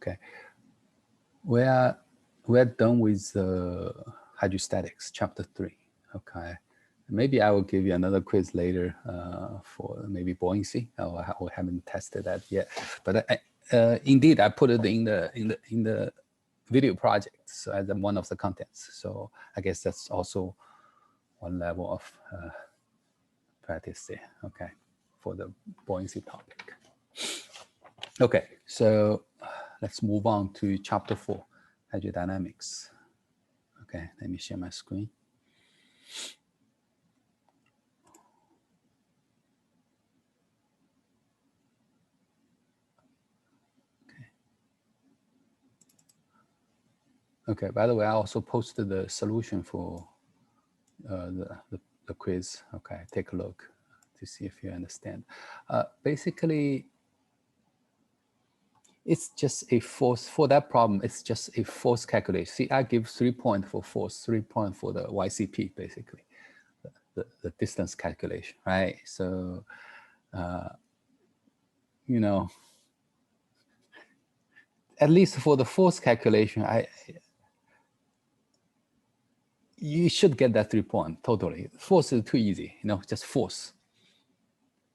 Okay, we're done with hydrostatics, chapter 3. Okay, maybe I will give you another quiz later for maybe buoyancy. We haven't tested that yet, but indeed I put it in the video projects as one of the contents. So I guess that's also one level of practice there. Okay, for the buoyancy topic. Okay, so let's move on to chapter 4, hydrodynamics. Okay, let me share my screen. Okay, by the way, I also posted the solution for the quiz. Okay, take a look to see if you understand. Basically, it's just a force for that problem. It's just a force calculation. See, I give 3 points for force, 3 points for the YCP, basically, the distance calculation, right? So, you know, at least for the force calculation, you should get that 3 points totally. Force is too easy, you know, just force.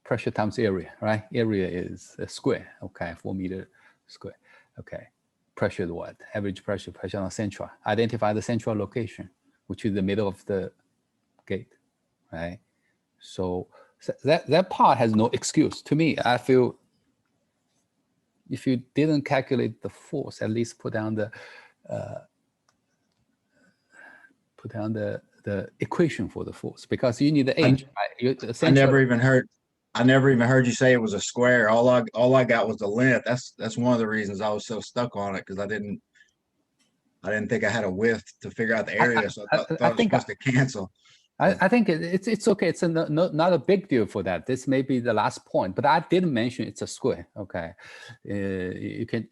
Pressure times area, right? Area is a square, okay, 4 meter square, okay. Pressure is what? Average pressure, pressure on central. Identify the central location, which is the middle of the gate, right? So that part has no excuse. To me, I feel if you didn't calculate the force, at least put down the equation for the force, because you need the H, right? I never even heard you say it was a square. All I got was the length. That's one of the reasons I was so stuck on it, because I didn't think I had a width to figure out the area. So I thought I was supposed to cancel. I think it's okay. It's not a big deal for that. This may be the last point, but I didn't mention it's a square. Okay, you can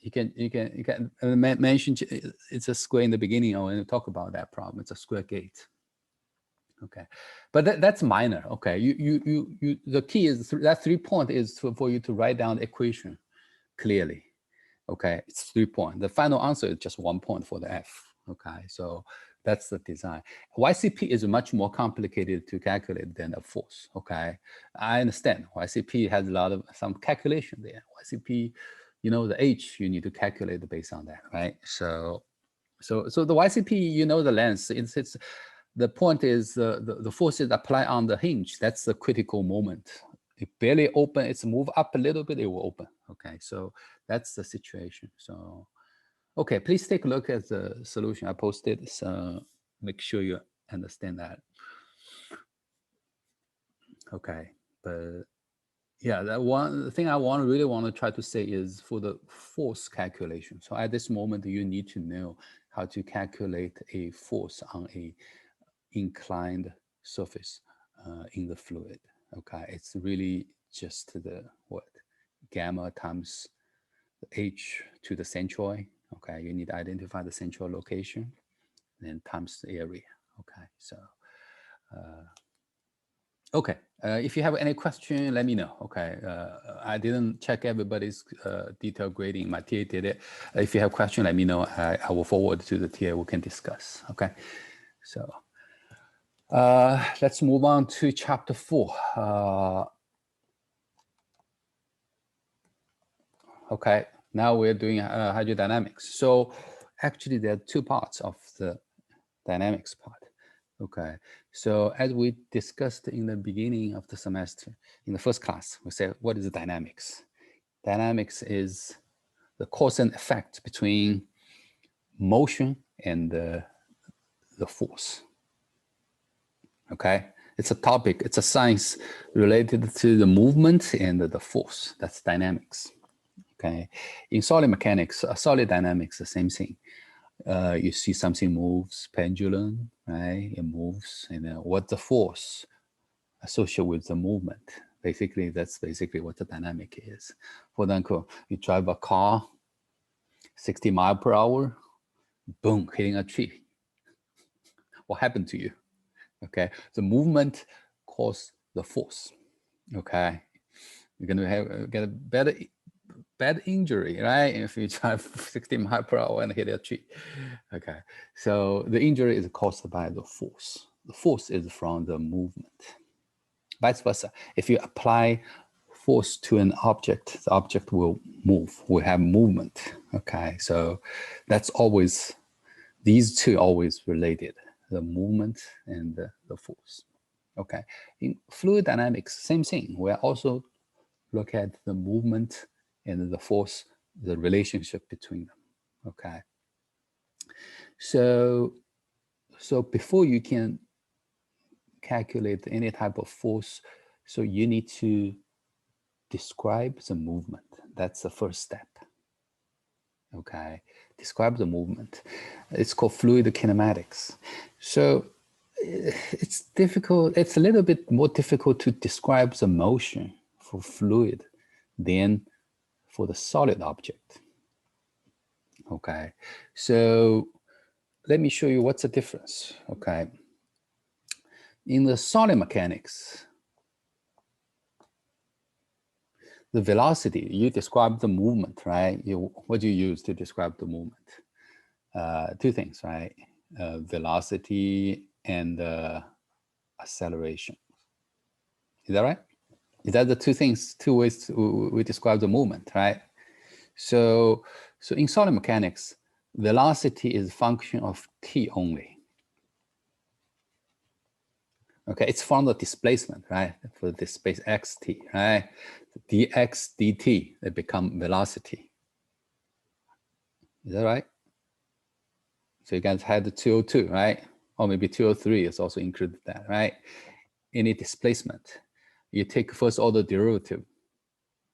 mention it's a square in the beginning or when you talk about that problem. It's a square gate. Okay, but that's minor. Okay, you the key is that 3 point is for you to write down the equation clearly. Okay, it's 3 points. The final answer is just 1 point for the F. Okay, so that's the design. YCP is much more complicated to calculate than a force. Okay, I understand. YCP has a lot of some calculation there. YCP, you know, the H you need to calculate based on that, right? So the YCP, you know, the length. It's the point is the forces apply on the hinge. That's the critical moment. It barely open. It's move up a little bit. It will open. Okay, so that's the situation. So. Okay, please take a look at the solution I posted. So make sure you understand that. Okay, but yeah, that one thing I really want to try to say is for the force calculation. So at this moment, you need to know how to calculate a force on a inclined surface in the fluid. Okay, it's really just the gamma times the h to the centroid. Okay, you need to identify the central location, then times the area. Okay, so okay, if you have any question, let me know. Okay, I didn't check everybody's detailed grading. My TA did it. If you have question, let me know. I will forward to the TA. We can discuss. Okay, so let's move on to chapter 4. Okay, now we're doing hydrodynamics. So actually there are 2 parts of the dynamics part. Okay, so as we discussed in the beginning of the semester, in the first class, we said, what is dynamics? Dynamics is the cause and effect between motion and the force. Okay, it's a topic, it's a science related to the movement and the force. That's dynamics. Okay, in solid mechanics, solid dynamics, the same thing. You see something moves, pendulum, right? It moves, and what the force associated with the movement. Basically, that's basically what the dynamic is. For example, you drive a car, 60 miles per hour, boom, hitting a tree. What happened to you? Okay, the movement caused the force. Okay, you're gonna get a better bad injury, right? If you drive 60 miles per hour and hit a tree. Okay, so the injury is caused by the force. The force is from the movement. Vice versa. If you apply force to an object, the object will move, will have movement. Okay, so that's always, these two always related, the movement and the force. Okay, in fluid dynamics, same thing. We also look at the movement and the force, the relationship between them. Okay, so before you can calculate any type of force, so you need to describe the movement. That's the first step. Okay, describe the movement. It's called fluid kinematics. So it's difficult. It's a little bit more difficult to describe the motion for fluid than for the solid object. Okay, so let me show you what's the difference. Okay, in the solid mechanics, the velocity, you describe the movement, right? What do you use to describe the movement? Two things, right? Velocity and acceleration. Is that right? Is that the two ways we describe the movement, right? So in solid mechanics, velocity is a function of t only. Okay, it's from the displacement, right? For the space xt, right? Dx dt, they become velocity. Is that right? So you guys had the 202, right? Or maybe 203 is also included that, right? Any displacement, you take first order derivative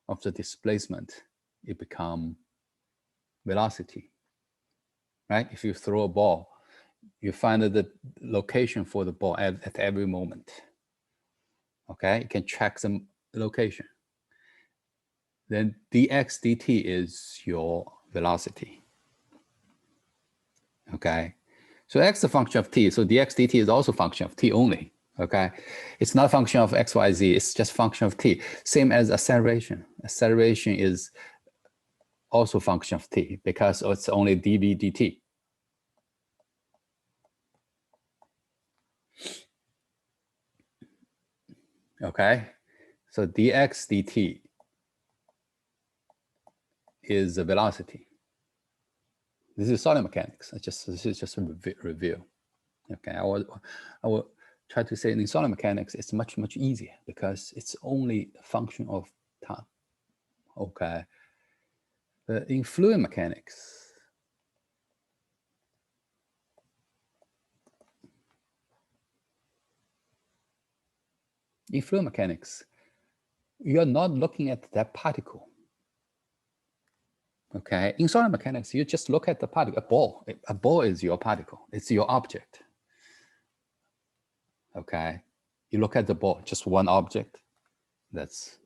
of the displacement, it become velocity, right? If you throw a ball, you find the location for the ball at every moment. Okay, you can track the location. Then dx dt is your velocity. Okay, so x is a function of t, so dx dt is also a function of t only. Okay, it's not a function of x, y, z, it's just a function of t. Same as acceleration. Acceleration is also a function of t because it's only dv dt. Okay, so dx dt is the velocity. This is solid mechanics. This is just a review. Okay, I will try to say in solid mechanics, it's much easier because it's only a function of time. Okay, but in fluid mechanics, you're not looking at that particle. Okay, in solid mechanics, you just look at the particle, a ball. A ball is your particle, it's your object. Okay, you look at the ball, just one object, that's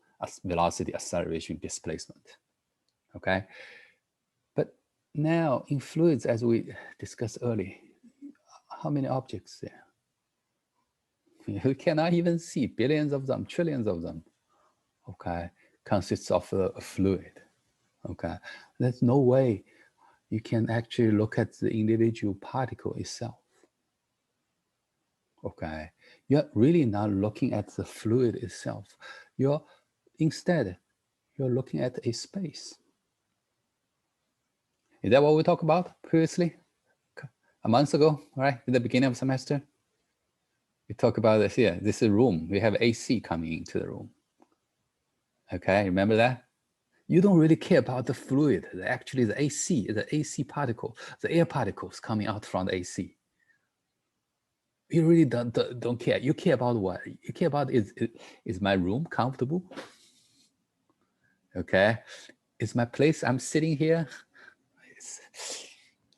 velocity, acceleration, displacement. Okay, but now in fluids, as we discussed earlier, how many objects there? You cannot even see billions of them, trillions of them. Okay, consists of a fluid. Okay, there's no way you can actually look at the individual particle itself. Okay, you're really not looking at the fluid itself. Instead, you're looking at a space. Is that what we talked about previously? A month ago, right? At the beginning of the semester? We talked about this here. This is a room. We have AC coming into the room. Okay, remember that? You don't really care about the fluid. Actually, the AC particle, the air particles coming out from the AC. You really don't care. You care about what? You care about is my room comfortable? Okay, is my place I'm sitting here?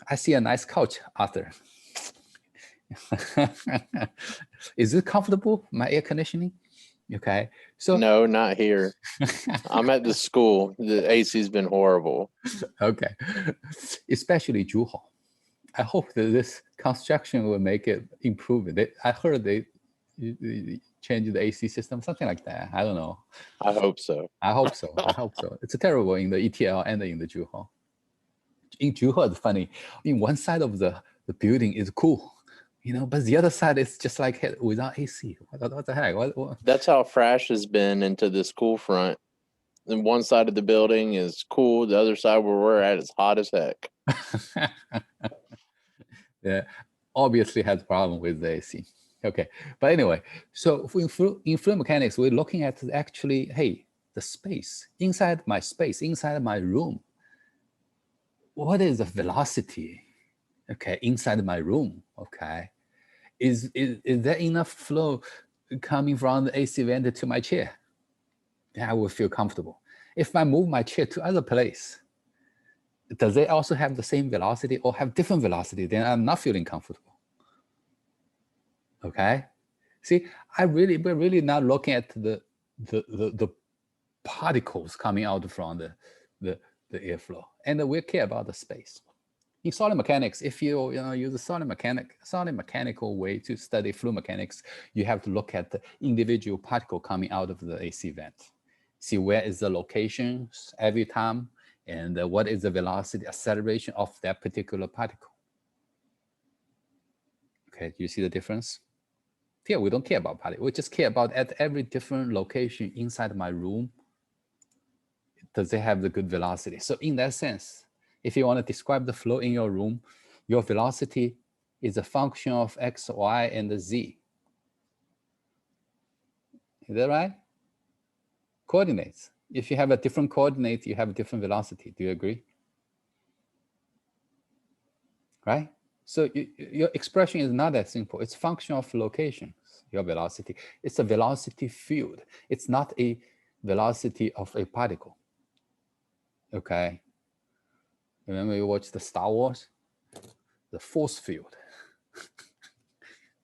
I see a nice couch, Arthur. Is it comfortable? My air conditioning? Okay, so no, not here. I'm at the school. The AC's been horrible. Okay, especially Zhuhao. I hope that this construction will make it improve. I heard change the AC system, something like that. I don't know. I hope so. I hope so. I hope so. It's terrible in the ETL and in the Zhuhao. In Zhuhao, it's funny. In one side of the building is cool, but the other side is just like without AC. What the heck? What? That's how Frash has been into this cool front. And one side of the building is cool. The other side where we're at is hot as heck. Yeah, obviously has problem with the AC. Okay, but anyway, so in fluid mechanics, we're looking at actually, hey, the space, inside my room. What is the velocity? Okay, inside my room. Okay, is there enough flow coming from the AC vent to my chair? Then I will feel comfortable. If I move my chair to other place, does it also have the same velocity or have different velocity? Then I'm not feeling comfortable. Okay, see, we're really not looking at the particles coming out from the airflow, and we care about the space. In solid mechanics, if you use a solid mechanical way to study fluid mechanics, you have to look at the individual particle coming out of the AC vent. See where is the location every time, and what is the velocity acceleration of that particular particle. Okay, do you see the difference? Here, we don't care about particle. We just care about at every different location inside my room, does it have the good velocity? So in that sense, if you want to describe the flow in your room, your velocity is a function of X, Y, and Z. Is that right? Coordinates. If you have a different coordinate, you have a different velocity. Do you agree? Right? So your expression is not that simple. It's a function of locations, your velocity. It's a velocity field. It's not a velocity of a particle. Okay. Remember you watched the Star Wars? The force field.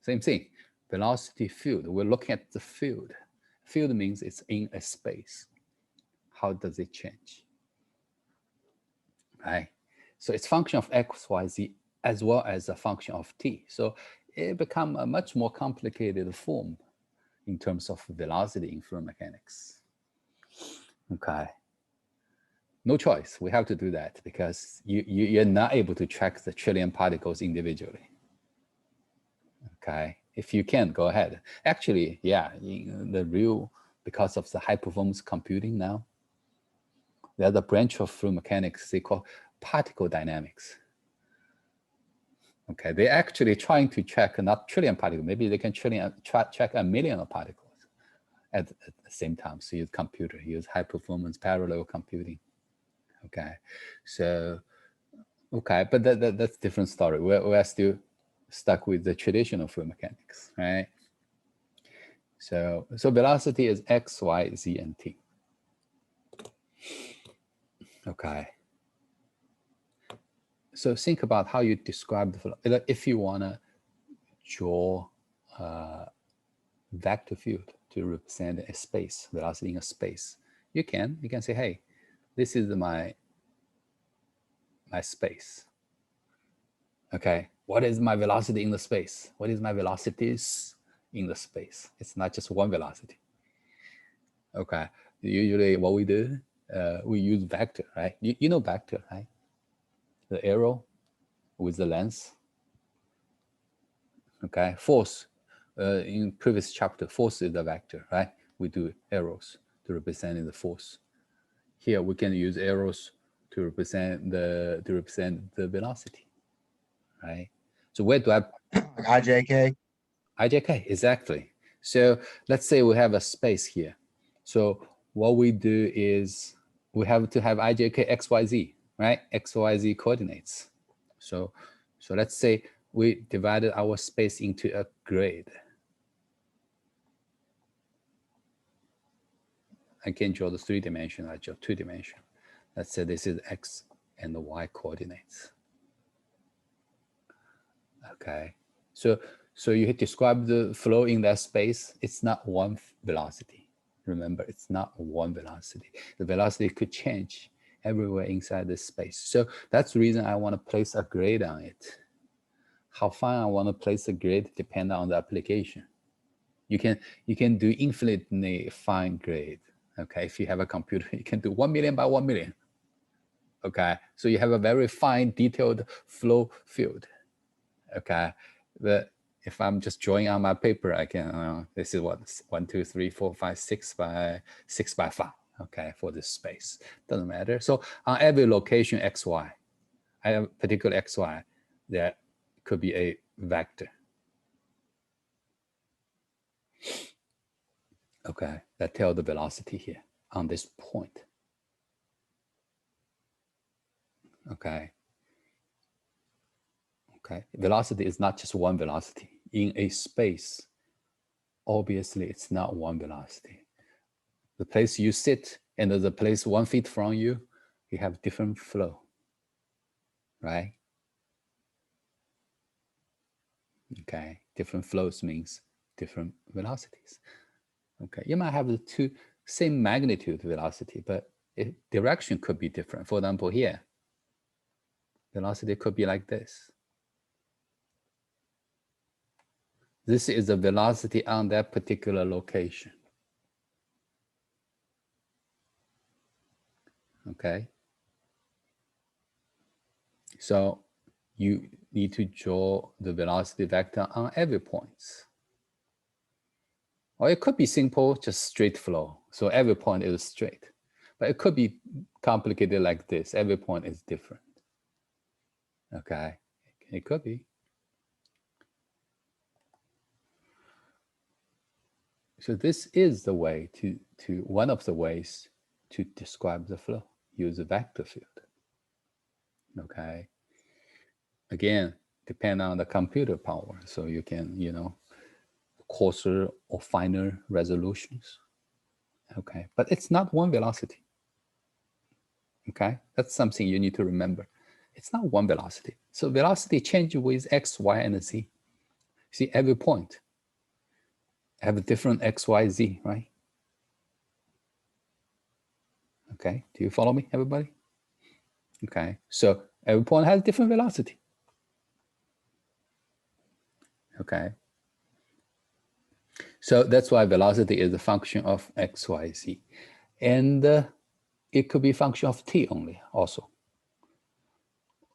Same thing. Velocity field. We're looking at the field. Field means it's in a space. How does it change? Right? So it's function of X, Y, Z, as well as a function of T. So it becomes a much more complicated form in terms of velocity in fluid mechanics. Okay. No choice. We have to do that because you're not able to track the trillion particles individually. Okay. If you can, go ahead. Actually, yeah, because of the high performance computing now, there's a branch of fluid mechanics they call particle dynamics. Okay, they're actually trying to track not trillion particles. Maybe they can track a million of particles at the same time. So use computer, use high performance parallel computing. Okay, so okay, but that's a different story. We're still stuck with the traditional fluid mechanics, right? So velocity is X, Y, Z, and T. Okay. So think about how you describe the velocity. If you want to draw a vector field to represent a space, velocity in a space, you can say, hey, this is my space. Okay, what is my velocity in the space? What is my velocities in the space? It's not just one velocity. Okay, usually what we do, we use vector, right? You know vector, right? The arrow with the lens. Okay, force. In previous chapter, force is the vector, right? We do arrows to represent the force. Here we can use arrows to represent the velocity, right? So where do I IJK? IJK, exactly. So let's say we have a space here. So what we do is we have to have IJK XYZ, right? XYZ coordinates. So let's say we divided our space into a grid. I can draw the 3-dimensional, I draw 2-dimensional. Let's say this is X and the Y coordinates. Okay, so you describe the flow in that space. It's not one velocity. Remember, it's not one velocity. The velocity could change everywhere inside this space. So that's the reason I want to place a grid on it. How far I want to place a grid depends on the application. You can do infinitely fine grade. Okay, if you have a computer, you can do 1 million by 1 million. Okay, so you have a very fine, detailed flow field. Okay, but if I'm just drawing on my paper, I can. This is what 1, 2, 3, 4, 5, 6 by 6 by 5. Okay, for this space, doesn't matter. So on every location xy, I have a particular xy that could be a vector. Okay, that tells the velocity here on this point. Okay. Okay, velocity is not just one velocity. In a space, obviously it's not one velocity. The place you sit and the place 1 feet from you, you have different flow, right? Okay, different flows means different velocities. Okay, you might have the same magnitude velocity, but direction could be different. For example, here, velocity could be like this. This is the velocity on that particular location. Okay. So you need to draw the velocity vector on every point. Or it could be simple, just straight flow. So every point is straight. But it could be complicated like this. Every point is different. Okay, it could be. So this is the way one of the ways to describe the flow, use a vector field. Okay. Again, depend on the computer power. So you can, coarser or finer resolutions. Okay, but it's not one velocity. Okay, that's something you need to remember. It's not one velocity. So velocity changes with x, y, and z. See, every point have a different x, y, z, right? Okay, do you follow me, everybody? Okay, so every point has different velocity. Okay, so that's why velocity is a function of x, y, z. And it could be a function of t only also.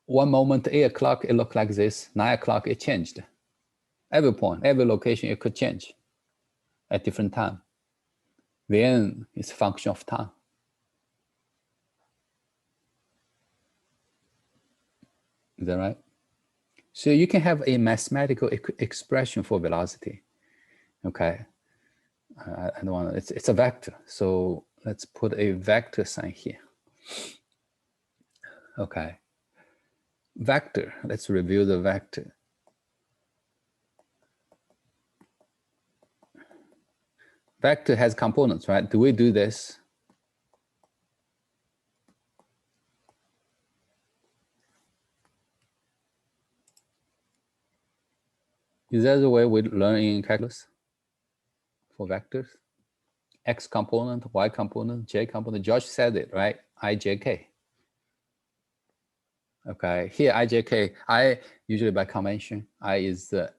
One moment, 8 o'clock, it looked like this. 9 o'clock, it changed. Every point, every location, it could change at different time. Then it's a function of time. Is that right? So you can have a mathematical expression for velocity. Okay, I don't want to, it's a vector. So let's put a vector sign here. Okay, vector, let's review the vector. Vector has components, right? Do we do this? Is that the way we learn in calculus for vectors? X component, Y component, J component. Josh said it, right? IJK. Okay, here IJK, I usually by convention, I is the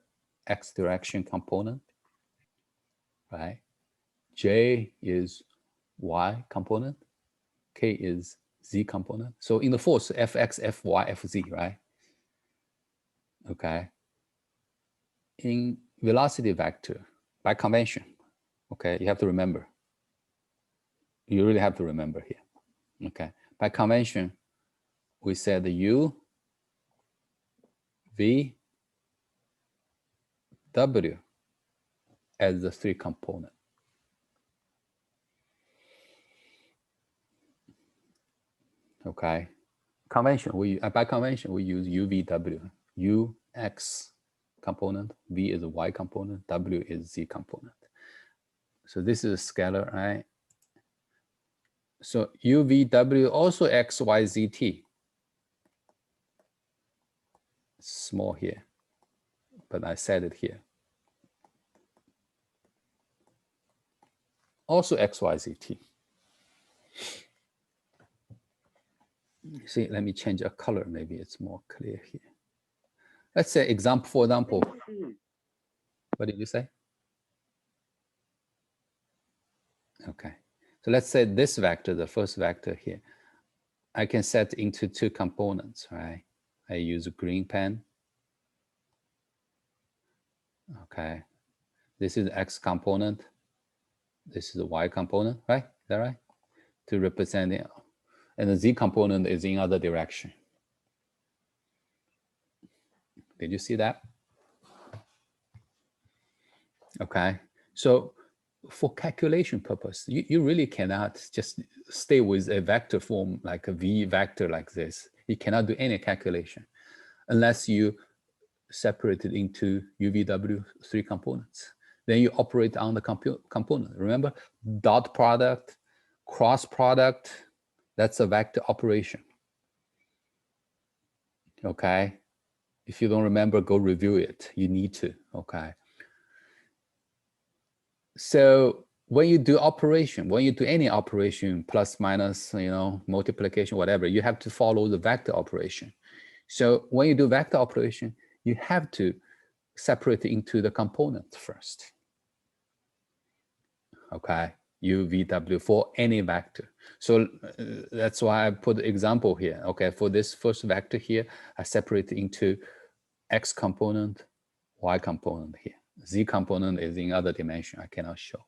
X direction component, right? J is Y component, K is Z component. So in the force, Fx, Fy, Fz, right? Okay. In velocity vector, by convention, okay, you have to remember. You really have to remember here, okay? By convention, we said U, V, W as the 3 component. Okay, convention, by convention, we use UVW, U, X component, V is a Y component, W is Z component. So this is a scalar, right? So UVW also X, Y, Z, T. Small here, but I said it here. Also X, Y, Z, T. See, let me change a color. Maybe it's more clear here. Let's say example, for example. What did you say? Okay, so let's say this vector, the first vector here, I can set into two components, right? I use a green pen. Okay, this is the X component. This is the Y component, right? Is that right? To represent it. And the Z component is in other direction. Did you see that? Okay, so for calculation purpose, you really cannot just stay with a vector form like a V vector like this. You cannot do any calculation unless you separate it into UVW 3 components. Then you operate on the component. Remember, dot product, cross product, that's a vector operation. Okay, if you don't remember, go review it. You need to, okay. So when you do operation, when you do any operation, plus, minus, you know, multiplication, whatever, you have to follow the vector operation. So when you do vector operation, you have to separate it into the components first. Okay, UVW for any vector. So that's why I put the example here. Okay, for this first vector here, I separate it into X component, Y component here. Z component is in other dimension, I cannot show.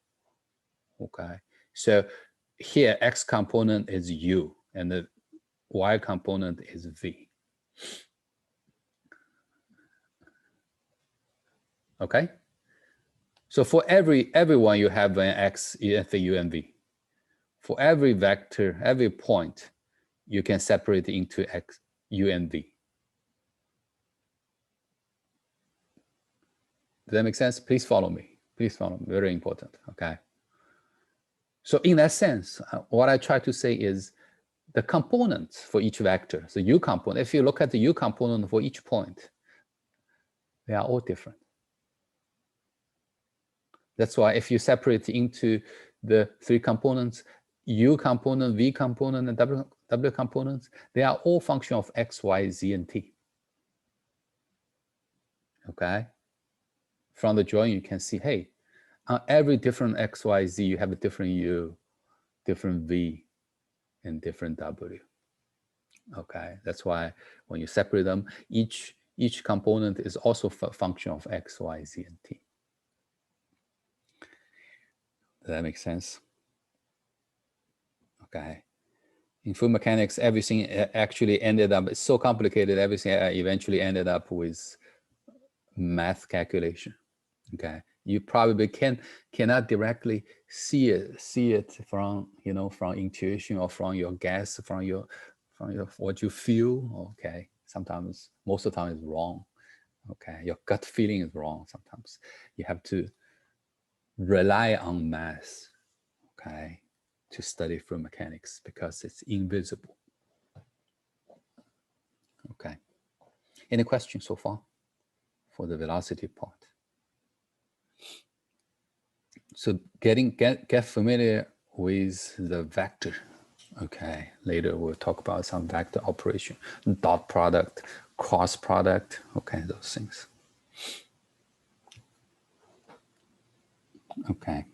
Okay, so here X component is U and the Y component is V. Okay, so for everyone you have an X, U, and V. For every vector, every point, you can separate it into X, U, and V. Does that make sense? Please follow me. Please follow me. Very important. Okay. So in that sense, what I try to say is the components for each vector, the U component, if you look at the U component for each point, they are all different. That's why if you separate into the 3 components, U component, V component, and W components, they are all function of X, Y, Z, and T. Okay. From the drawing, you can see, hey, on every different X, Y, Z, you have a different U, different V, and different W. Okay, that's why when you separate them, each component is also a function of X, Y, Z, and T. Does that make sense? Okay. In fluid mechanics, everything actually ended up, it's so complicated, everything eventually ended up with math calculation. Okay, you probably cannot directly see it from, you know, from intuition or from your guess, from your what you feel. Okay, sometimes, most of the time, it's wrong. Okay, your gut feeling is wrong. Sometimes you have to rely on math. Okay, to study fluid mechanics because it's invisible. Okay, any questions so far for the velocity part? So get familiar with the vector. Okay, later we'll talk about some vector operation, dot product, cross product, okay, those things. Okay.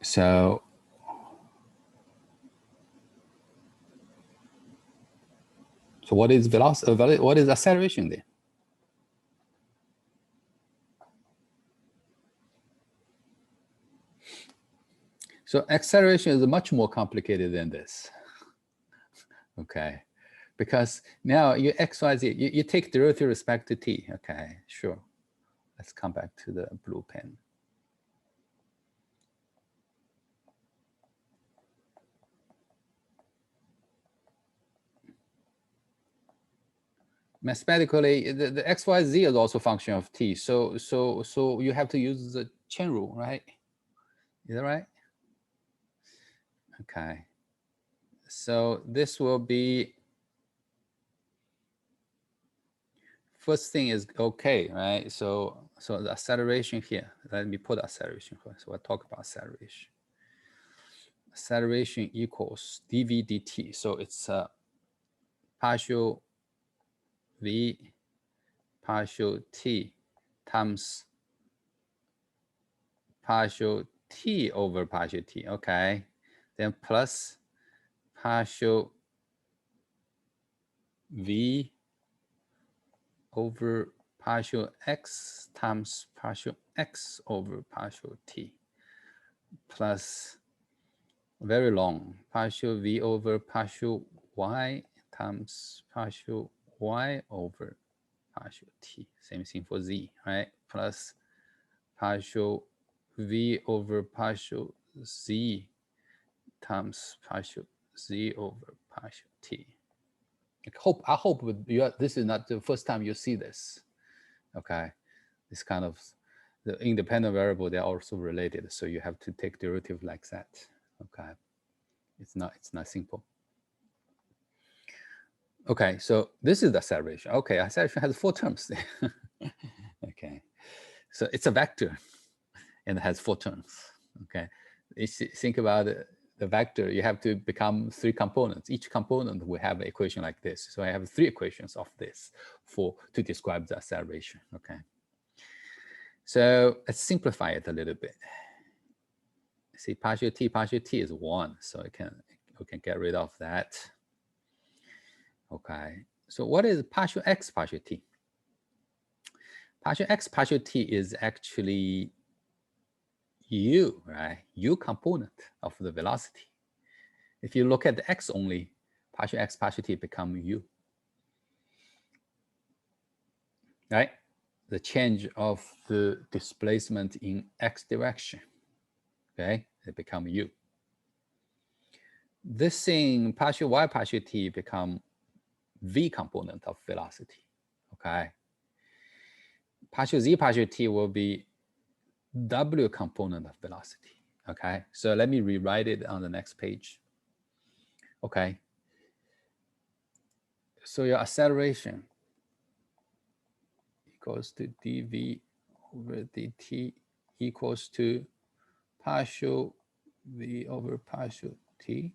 So what is velocity? What is acceleration then? So acceleration is much more complicated than this. Okay, because now you X, Y, Z, you take derivative with respect to T. Okay, sure. Let's come back to the blue pen. Mathematically, the X, Y, Z is also a function of T. So you have to use the chain rule, right? Is that right? Okay. So this will be, first thing is okay, right? So the acceleration here, let me put acceleration first. So we'll talk about acceleration. Acceleration equals dv dt. So it's partial v partial t times partial t over partial t, okay? Then plus partial v over partial x times partial x over partial t, plus very long partial v over partial y times partial y over partial t. Same thing for z, right? Plus partial v over partial z times partial z over partial t. I hope this is not the first time you see this. Okay, this kind of the independent variable, they're also related, so you have to take derivative like that. Okay, it's not simple. Okay, so this is the acceleration. Okay, acceleration has 4 terms. Okay, so it's a vector and it has 4 terms. Okay, think about the vector, you have to become 3 components. Each component will have an equation like this. So I have 3 equations of this to describe the acceleration. Okay, so let's simplify it a little bit. See, partial t is 1, so we can get rid of that. Okay, so what is partial x partial t? Partial x partial t is actually u, right? U component of the velocity. If you look at the x only, partial x partial t become u, right? The change of the displacement in x direction, okay? It become u. This thing, partial y partial t, become v component of velocity, okay? Partial z partial t will be w component of velocity, okay? So let me rewrite it on the next page. Okay, so your acceleration equals to dv over dt equals to partial v over partial t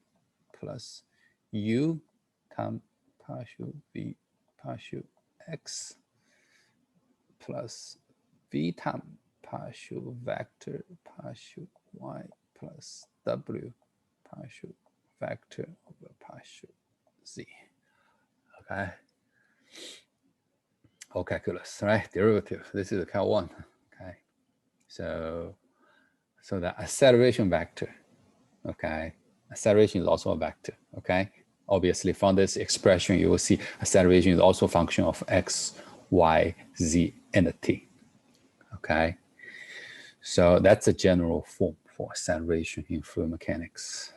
plus u times partial v partial x plus v times partial vector partial y plus w partial vector over partial z. Okay. Or calculus, right? Derivative. This is Cal 1. Okay. So the acceleration vector. Okay. Acceleration is also a vector. Okay. Obviously, from this expression, you will see acceleration is also a function of x, y, z, and t. Okay. So that's a general form for acceleration in fluid mechanics.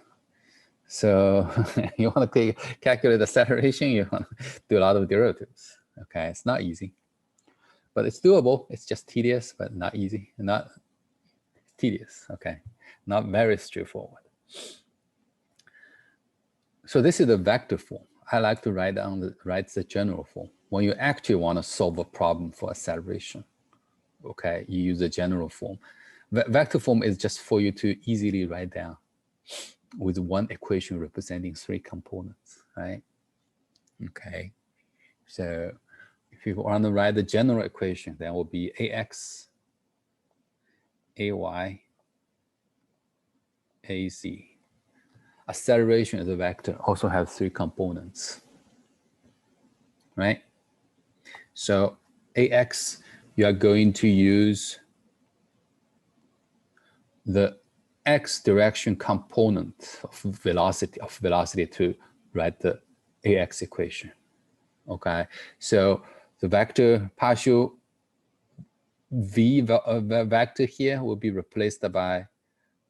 So you want to calculate acceleration, you want to do a lot of derivatives. Okay, it's not easy, but it's doable. It's just tedious, but not easy. Not tedious. Okay, not very straightforward. So this is the vector form. I like to write the general form. When you actually want to solve a problem for acceleration, okay, you use the general form. Vector form is just for you to easily write down with one equation representing 3 components, right? Okay, so if you want to write the general equation, then it will be ax, ay, az. Acceleration as a vector also has 3 components, right? So ax, you are going to use the x direction component of velocity to write the ax equation. Okay, so the vector partial v vector here will be replaced by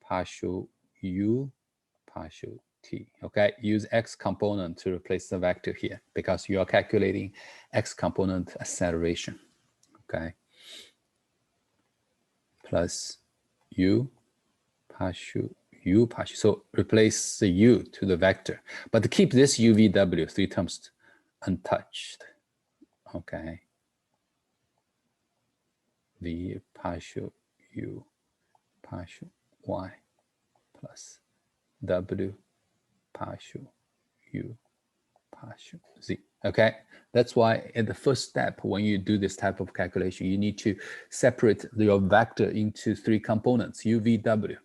partial u partial t. Okay, use x component to replace the vector here because you are calculating x component acceleration. Okay, plus u partial u partial. So replace the u to the vector, but keep this uvw 3 terms untouched. Okay, v partial u partial y plus w partial u partial z. Okay, that's why at the first step, when you do this type of calculation, you need to separate your vector into 3 components, u, v, w.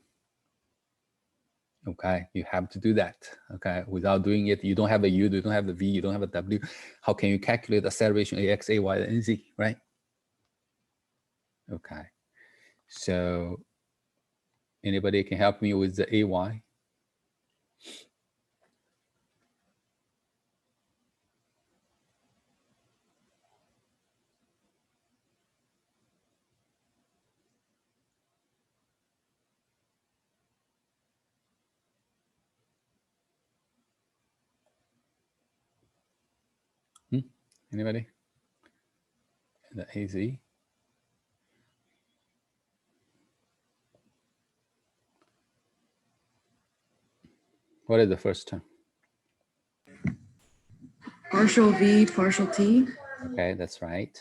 Okay, you have to do that. Okay, without doing it, you don't have a u, you don't have a v, you don't have a w. How can you calculate acceleration ax, ay, and z, right? Okay, so anybody can help me with the ay? Anybody? The az? What is the first term? Partial v, partial t. Okay, that's right.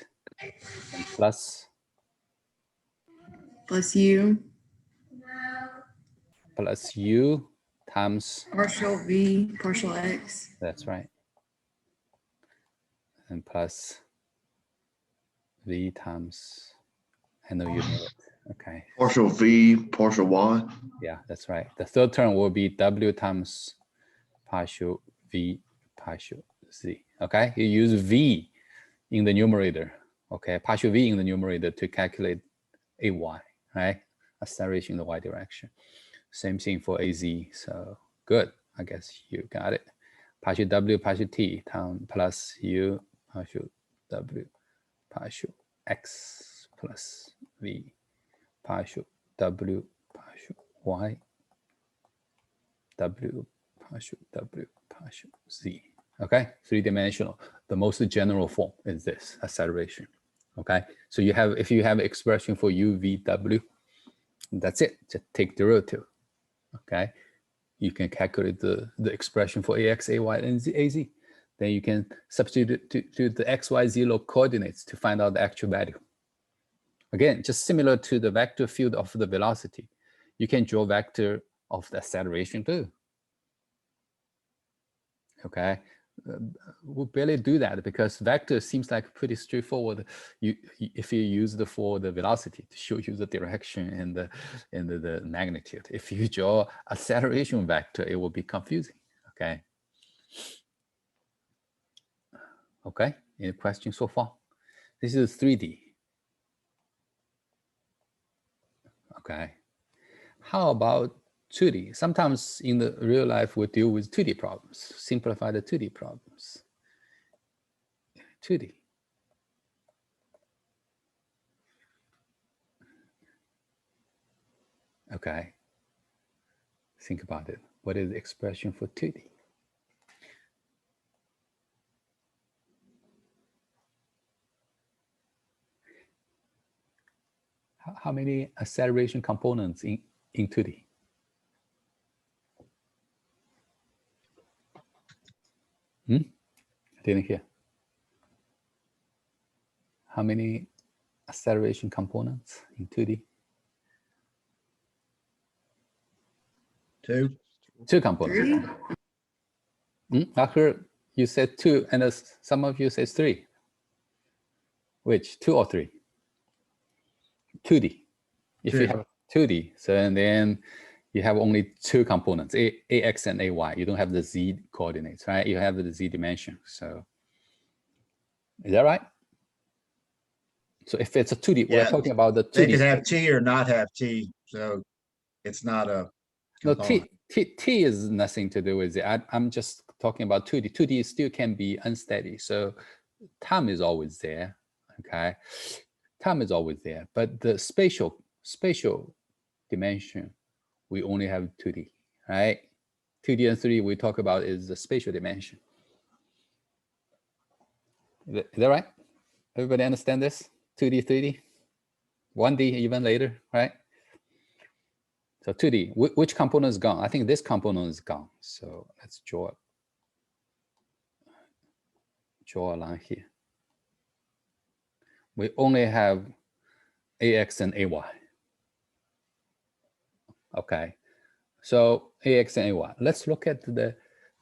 And plus U times, partial v, partial x. that's right. And plus v times, I know you know it. Okay. Partial v, partial y. Yeah, that's right. The third term will be w times partial v partial z. Okay, you use v in the numerator. Okay, partial v in the numerator to calculate ay, right? Acceleration in the y direction. Same thing for az. So good. I guess you got it. Partial w partial t times plus u partial w partial x plus v partial w partial y w partial z. Okay, 3-dimensional. The most general form is this acceleration. Okay, so you have, if you have expression for u, v, w, that's it. Just take derivative. Okay, you can calculate the expression for ax, ay, and az. Then you can substitute to the x, y, 0 coordinates to find out the actual value. Again, just similar to the vector field of the velocity, you can draw vector of the acceleration too. Okay, we barely do that because vector seems like pretty straightforward. If you use the for the velocity to show you the direction and the magnitude. If you draw acceleration vector, it will be confusing. Okay. Okay. Any questions so far? This is 3D. Okay. How about 2D? Sometimes in the real life, we deal with 2D problems, simplify the 2D problems. 2D. Okay. Think about it. What is the expression for 2D? How many acceleration components in 2D? I didn't hear. How many acceleration components in 2D? 2. 2 components. 3. I heard you said 2, and some of you said 3. Which, 2 or 3? 2D. If you have 2D, so and then you have only 2 components, ax and ay. You don't have the z coordinates, right? You have the z dimension. So is that right? So if it's a 2D, Yeah, we're talking about the 2D. They could have t or not have t, so it's not a No, component. t is nothing to do with it. I'm just talking about 2D. 2D still can be unsteady. So time is always there. Okay. Time is always there. But the spatial dimension, we only have 2D, right? 2D and 3D we talk about is the spatial dimension. Is that right? Everybody understand this? 2D, 3D? 1D even later, right? So 2D, which component is gone? I think this component is gone. So let's draw a line here. We only have ax and ay. Okay, so ax and ay. Let's look at the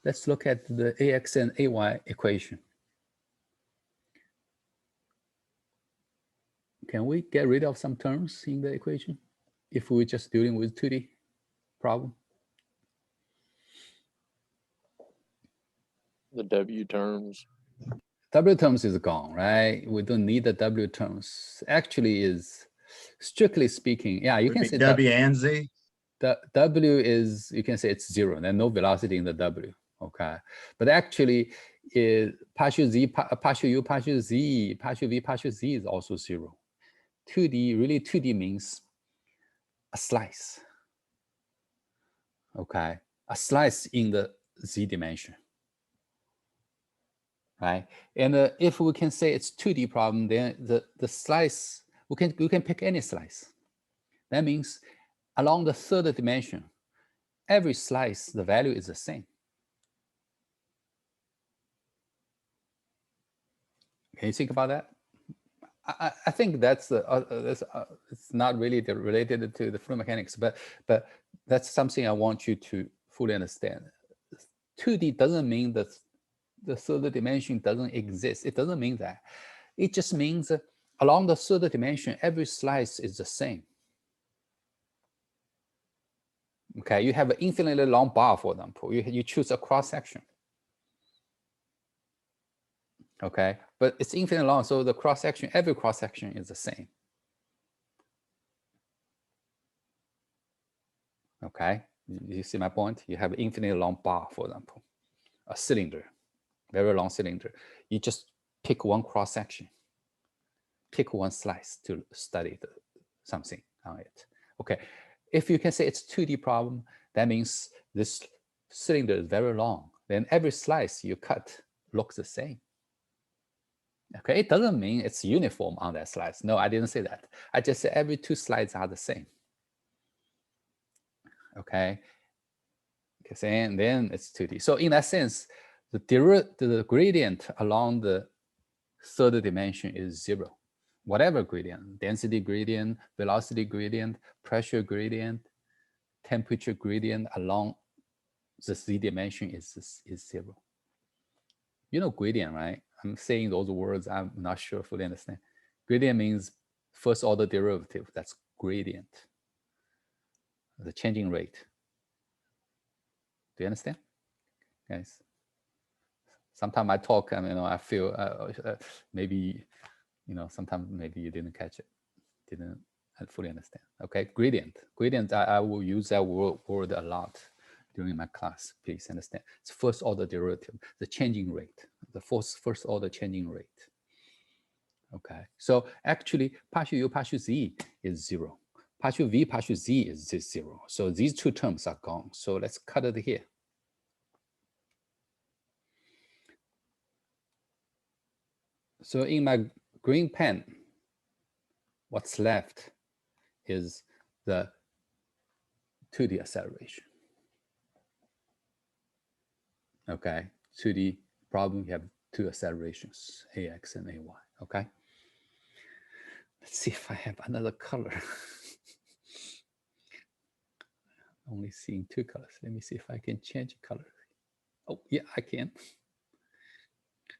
let's look at the AX and AY equation. Can we get rid of some terms in the equation if we're just dealing with 2D problem? The W terms. W terms is gone, right? We don't need the W terms. Actually is, strictly speaking, yeah, you Would can be say W and Z. the W is, you can say it's 0, there's no velocity in the W, okay? But actually, partial Z, partial U, partial Z, partial V, partial Z is also 0. 2D, really 2D means a slice, okay? A slice in the Z dimension, right? And if we can say it's 2D problem, then the slice, we can pick any slice. That means along the third dimension, every slice, the value is the same. Can you think about that? I think that's it's not really related to the fluid mechanics, but that's something I want you to fully understand. 2D doesn't mean that the third dimension doesn't exist. It doesn't mean that. It just means along the third dimension, every slice is the same. Okay, you have an infinitely long bar, for example. You choose a cross section. Okay, but it's infinitely long, so the cross section, every cross section is the same. Okay, you see my point? You have an infinitely long bar, for example, a cylinder, very long cylinder. You just pick one cross section, pick one slice to study something on it. Okay, if you can say it's 2D problem, that means this cylinder is very long. Then every slice you cut looks the same. Okay, it doesn't mean it's uniform on that slice. No, I didn't say that. I just said every 2 slides are the same. Okay, and then it's 2D. So in that sense, the gradient along the third dimension is 0. Whatever gradient, density gradient, velocity gradient, pressure gradient, temperature gradient along the Z dimension is 0. You know gradient, right? I'm saying those words, I'm not sure fully understand. Gradient means first order derivative, that's gradient. The changing rate. Do you understand, guys? Sometimes I talk, and I feel maybe, sometimes maybe you didn't catch it, didn't fully understand. Okay, gradient. I will use that word a lot during my class. Please understand. It's first order derivative, the changing rate, the first order changing rate. Okay, so actually partial U, partial Z is 0. Partial V, partial Z is 0. So these 2 terms are gone. So let's cut it here. So in my green pen, what's left is the 2D acceleration. Okay, 2D problem, you have 2 accelerations, AX and AY, okay? Let's see if I have another color. Only seeing 2 colors. Let me see if I can change color. Oh, yeah, I can.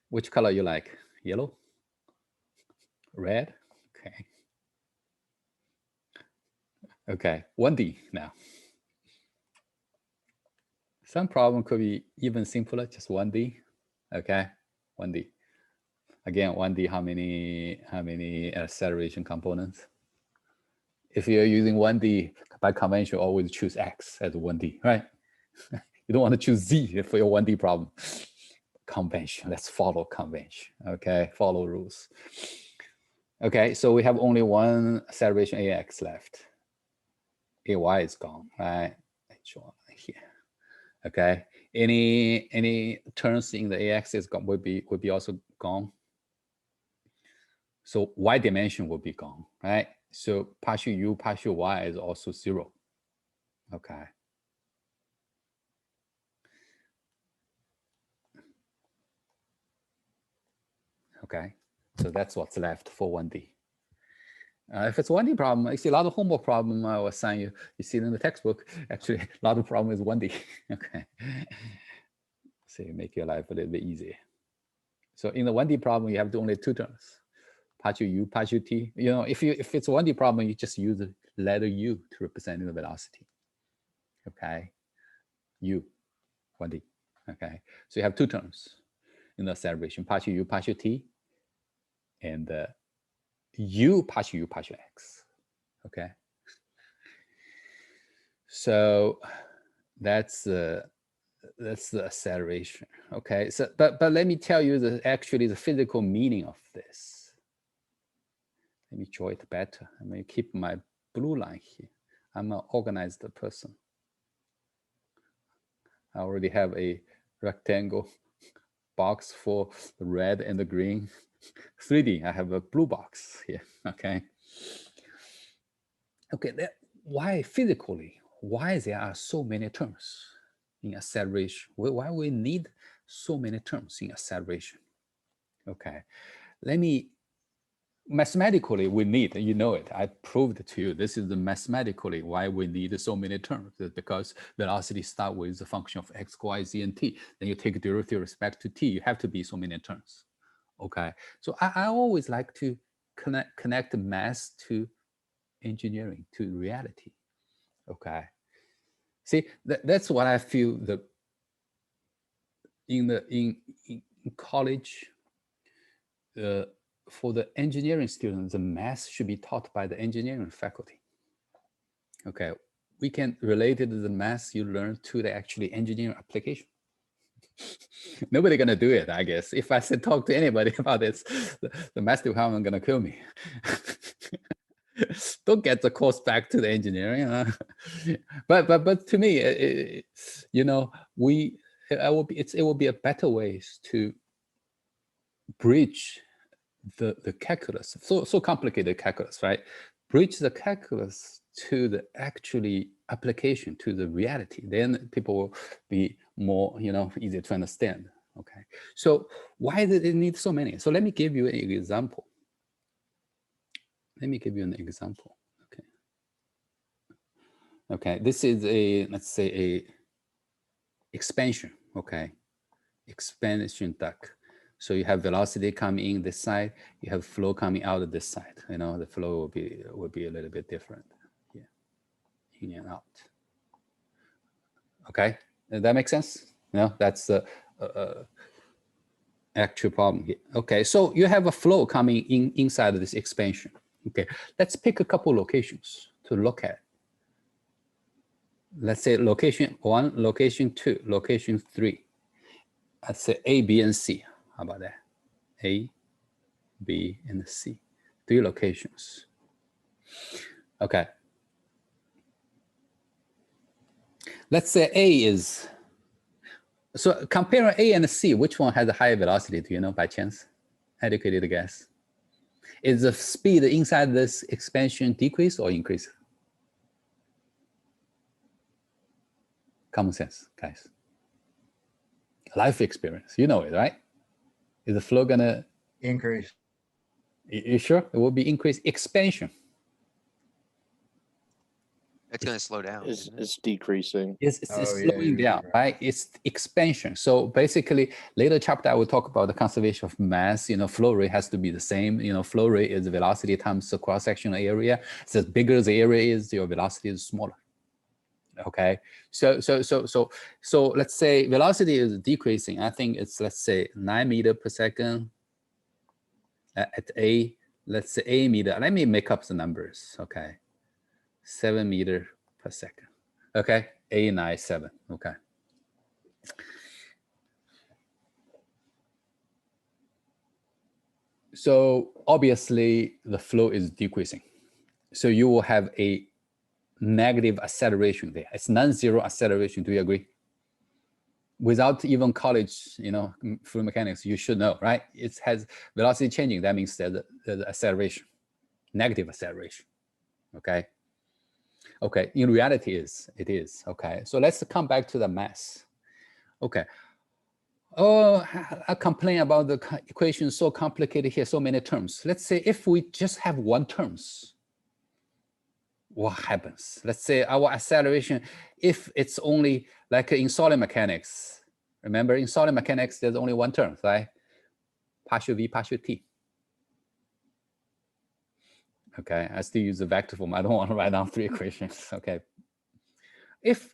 Which color you like? Yellow? Red? Okay. Okay, 1D now. Some problem could be even simpler, just 1D. Okay, 1D. Again, 1D, how many acceleration components? If you're using 1D, by convention, always choose X as 1D, right? You don't want to choose Z for your 1D problem. Convention, let's follow convention, okay? Follow rules. Okay, so we have only one acceleration AX left. AY is gone, right? Here. Okay, any terms in the AX is gone, would be also gone. So Y dimension will be gone, right? So partial U, partial Y is also 0. Okay. Okay, so that's what's left for 1D. If it's 1D problem, I see a lot of homework problem I will assign you. You see it in the textbook. Actually, a lot of problem is 1D. Okay. So you make your life a little bit easier. So in the 1D problem, you have only two terms, partial u, partial t. You know, if it's a 1D problem, you just use the letter u to represent the velocity. Okay, u, 1D. Okay, so you have two terms in the acceleration, partial u, partial t, and u, partial x. Okay, so that's the acceleration. Okay, so but let me tell you actually the physical meaning of this. Let me draw it better. I'm going to keep my blue line here. I'm an organized person. I already have a rectangle box for the red and the green. 3D, I have a blue box here. Okay. Okay, why physically, why there are so many terms in acceleration? Why we need so many terms in acceleration? Okay, mathematically we need, you know it, I proved it to you. This is the mathematically why we need so many terms, because velocity start with the function of x, y, z, and t. Then you take derivative with respect to t, you have to be so many terms. Okay, so I always like to connect math to engineering, to reality. Okay, see, that's what I feel in college, for the engineering students, the math should be taught by the engineering faculty. Okay, we can relate it to the math you learn to the actually engineering application. Nobody gonna do it, I guess. If I said talk to anybody about this, the math department gonna kill me. Don't get the course back to the engineering. But to me, you know, it will be a better ways to bridge the calculus, so complicated calculus, right? Bridge the calculus to the actually application, to the reality. Then people will be more, you know, easier to understand. Okay, so why did it need so many? So let me give you an example. Let me give you an example. Okay. Okay, this is let's say a expansion. Okay, expansion duct. So you have velocity coming in this side, you have flow coming out of this side. You know, the flow will be a little bit different. Yeah, in and out. Okay, does that make sense? You know, that's the actual problem here. Okay, so you have a flow coming inside of this expansion. Okay, let's pick a couple locations to look at. Let's say location 1, location 2, location 3. Let's say A, B, and C. How about that? A, B, and C. 3 locations. Okay. Let's say A is, so comparing A and C, which one has a higher velocity? Do you know by chance? Educated guess. Is the speed inside this expansion decrease or increase? Common sense, guys. Life experience, you know it, right? Is the flow gonna Increase. You sure? It will be increased expansion. It's going to slow down. isn't it? It's decreasing. It's Oh, yeah, slowing you're down, right. right? It's expansion. So basically, later chapter I will talk about the conservation of mass. You know, flow rate has to be the same. You know, flow rate is velocity times the cross-sectional area. So the bigger the area is, your velocity is smaller. Okay, so let's say velocity is decreasing. I think it's, let's say, 9 meters per second at A. Let's say A meter. Let me make up the numbers. Okay, 7 meters per second. Okay, A97. Okay. So obviously the flow is decreasing. So you will have a negative acceleration there. It's non-zero acceleration. Do you agree? Without even college, you know, fluid mechanics, you should know, right? It has velocity changing. That means there's acceleration, negative acceleration. Okay. Okay. In reality, it is. Okay. So let's come back to the mass. Okay. Oh, I complain about the equation so complicated here, so many terms. Let's say if we just have one terms, what happens? Let's say our acceleration, if it's only like in solid mechanics, Remember, in solid mechanics, there's only one term, right? Partial v, partial t. Okay, I still use the vector form. I don't want to write down 3 equations. Okay. If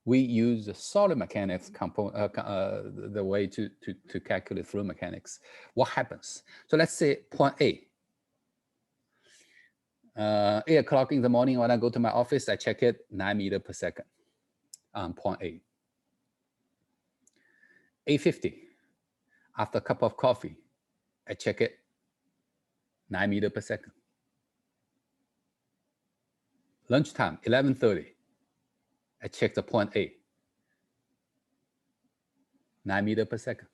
we use the solid mechanics component, the way to calculate fluid mechanics, what happens? So let's say point A. 8 o'clock in the morning when I go to my office, I check it 9 meters per second on point A. 8:50, after a cup of coffee, I check it 9 meters per second. Lunchtime, 11:30, I check the point A, 9 meters per second.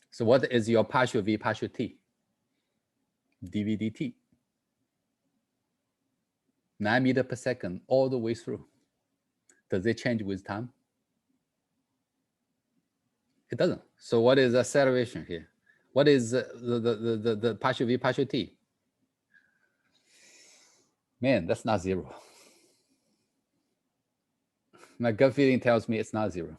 So what is your partial v, partial t? dv dt. 9 meters per second all the way through. Does it change with time? It doesn't. So what is acceleration here? What is the partial v, partial t? Man, that's not 0. My gut feeling tells me it's not 0.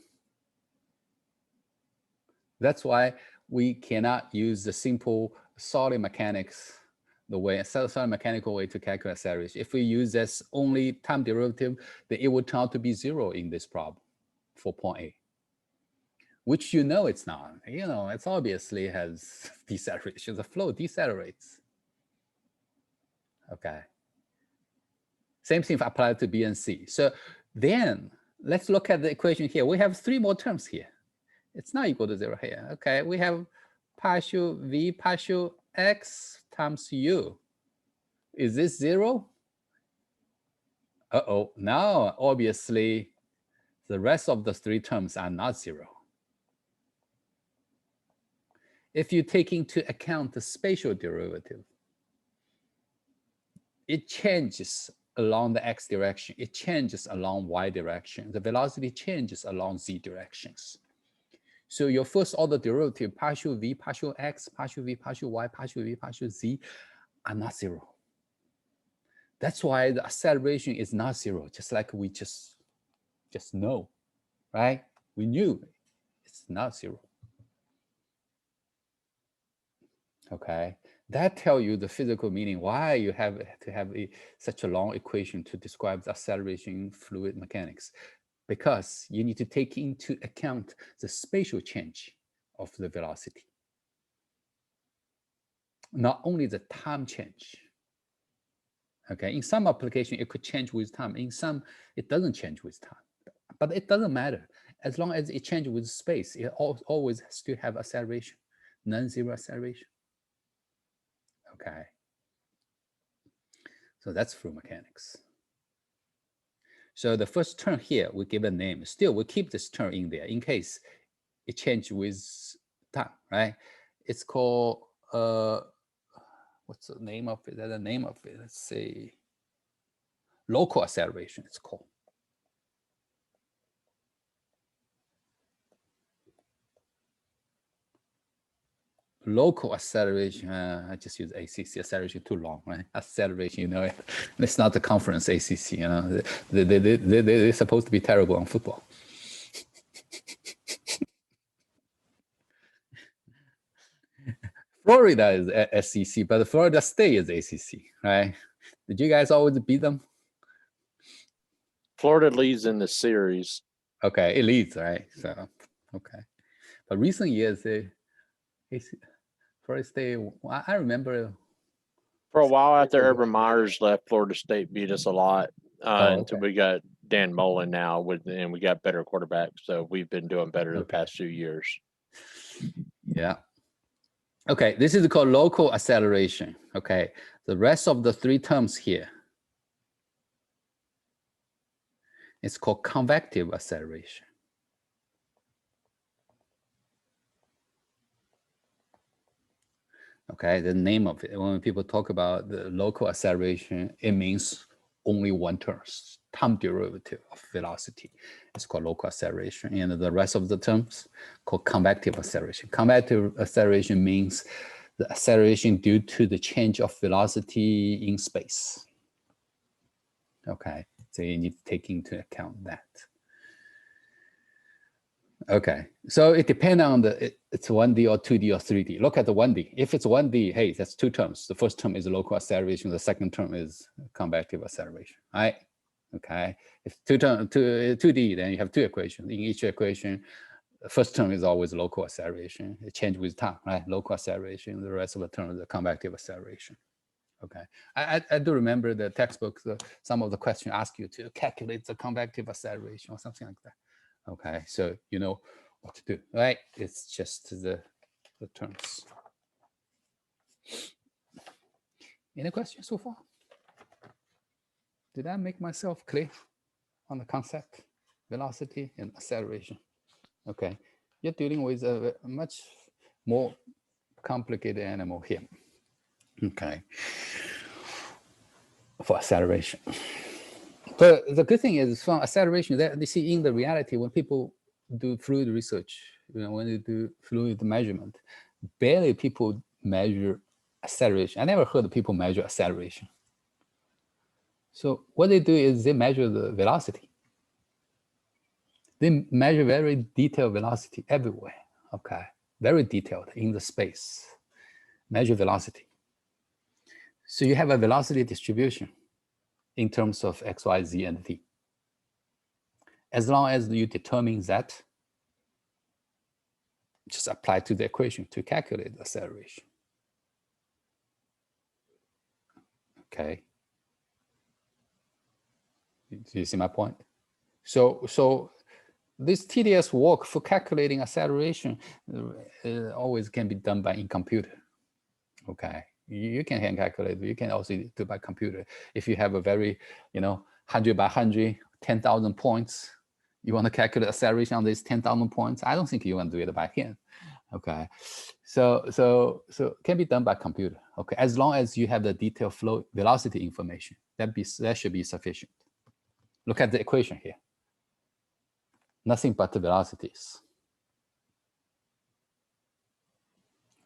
That's why we cannot use the simple solid mechanics, the way solid mechanical way to calculate acceleration. If we use this only time derivative, then it would turn out to be 0 in this problem for point A, which you know it's not. You know, it's obviously has deceleration. The flow decelerates. Okay. Same thing applied to B and C. So then let's look at the equation here. We have 3 more terms here. It's not equal to 0 here. Okay, we have partial v partial x times u. Is this 0? Uh-oh, now obviously the rest of the 3 terms are not 0. If you take into account the spatial derivative, it changes along the x direction. It changes along y direction. The velocity changes along z directions. So your first order derivative, partial v, partial x, partial v, partial y, partial v, partial z, are not 0. That's why the acceleration is not 0, just like we just know, right? We knew it's not 0. Okay, that tells you the physical meaning why you have to have such a long equation to describe the acceleration in fluid mechanics. Because you need to take into account the spatial change of the velocity. Not only the time change. Okay, in some application, it could change with time. In some, it doesn't change with time. But it doesn't matter. As long as it changes with space, it always has to have acceleration, non-zero acceleration. Okay. So that's fluid mechanics. So the first term here, we give a name. Still, we keep this term in there in case it changes with time, right? It's called, what's the name of it? The name of it, let's say, local acceleration, it's called. Local acceleration, I just use ACC, acceleration too long, right? Acceleration, you know, it's not the conference ACC, you know, they're supposed to be terrible on football. Florida is SEC, but Florida State is ACC, right? Did you guys always beat them? Florida leads in the series. Okay, it leads, right? So, okay. But recent years, Florida State, I remember. For a while after Urban Meyers left, Florida State beat us a lot until we got Dan Mullen now, and we got better quarterbacks. So we've been doing better the past few years. Yeah. Okay, this is called local acceleration. Okay, the rest of the 3 terms here, it's called convective acceleration. Okay, the name of it, when people talk about the local acceleration, it means only one term, time derivative of velocity. It's called local acceleration. And the rest of the terms called convective acceleration. Convective acceleration means the acceleration due to the change of velocity in space. Okay, so you need to take into account that. Okay, so it depends on it's 1D or 2D or 3D. Look at the 1D. If it's 1D, hey, that's two terms. The first term is local acceleration. The second term is convective acceleration, right? Okay, if 2D, then you have two equations. In each equation, the first term is always local acceleration. It changes with time, right? Local acceleration. The rest of the term is the convective acceleration. Okay, I do remember the textbooks. Some of the questions ask you to calculate the convective acceleration or something like that. Okay, so you know what to do, right? It's just the terms. Any questions so far? Did I make myself clear on the concept, velocity and acceleration? Okay, you're dealing with a much more complicated animal here. Okay, for acceleration. But the good thing is from acceleration that they see in the reality when people do fluid research, you know, when they do fluid measurement, barely people measure acceleration. I never heard people measure acceleration. So what they do is they measure the velocity. They measure very detailed velocity everywhere. Okay, very detailed in the space. Measure velocity. So you have a velocity distribution in terms of x, y, z, and v. As long as you determine that, just apply to the equation to calculate the acceleration. Okay. Do you see my point? So this tedious work for calculating acceleration always can be done in computer. Okay. You can calculate, you can also do by computer. If you have a very, 100 by 100, 10,000 points, you want to calculate acceleration on these 10,000 points, I don't think you want to do it by hand. Okay, so it can be done by computer. Okay, as long as you have the detailed flow velocity information, that should be sufficient. Look at the equation here. Nothing but the velocities.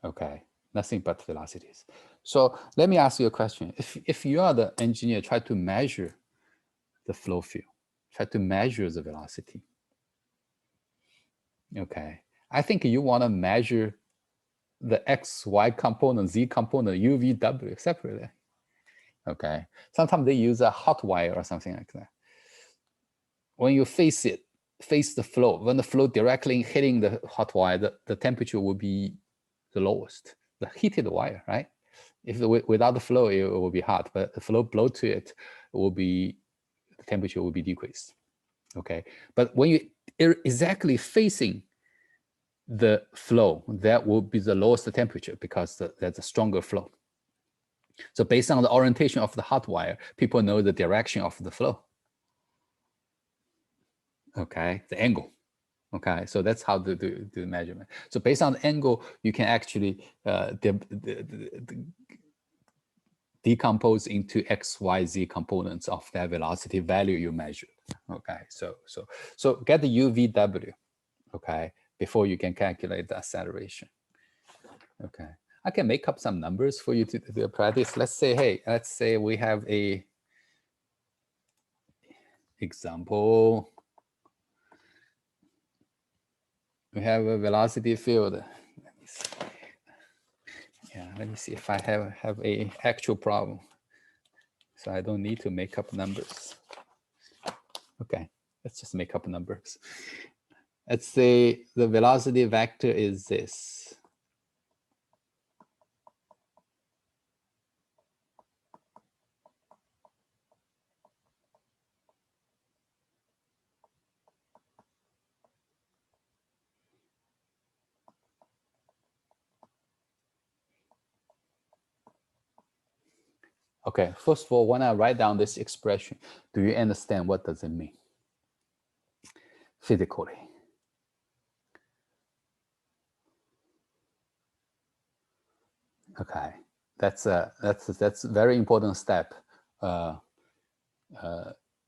Okay, nothing but velocities. So let me ask you a question. If you are the engineer, try to measure the flow field, try to measure the velocity. Okay, I think you want to measure the x, y component, z component, u, v, w separately. Okay, sometimes they use a hot wire or something like that. When you face the flow, when the flow directly hitting the hot wire, the temperature will be the lowest, the heated wire, right? If without the flow, it will be hot, but the flow blow to it, the temperature will be decreased. Okay, but when you are exactly facing the flow, that will be the lowest temperature because that's a stronger flow. So based on the orientation of the hot wire, people know the direction of the flow. Okay, the angle. Okay, so that's how to do the measurement. So based on the angle, you can actually decompose into x, y, z components of that velocity value you measured. Okay, so get the u, v, w. Okay, before you can calculate the acceleration. Okay, I can make up some numbers for you to practice. Let's say we have a example. We have a velocity field. Let me see. Yeah, let me see if I have a actual problem. So I don't need to make up numbers. Okay, let's just make up numbers. Let's say the velocity vector is this. Okay, first of all, when I write down this expression, do you understand what does it mean physically? Okay, that's a very important step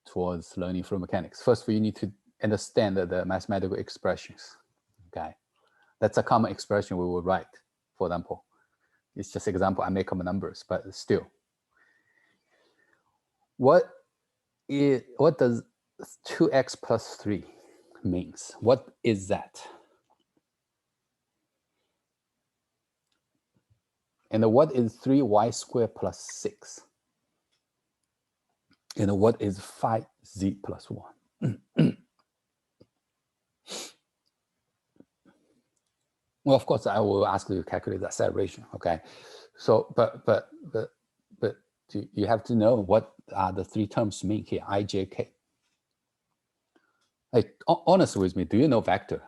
towards learning fluid mechanics. First, you need to understand the mathematical expressions. Okay, that's a common expression we will write. For example, it's just example. I make up numbers, but still. What does 2x plus 3 means. What is that? And what is 3y squared plus 6? And what is 5z plus 1? Well, of course, I will ask you to calculate the acceleration, okay? So, but you have to know what are the three terms mean here, I, j, k. Like, honest with me, do you know vector?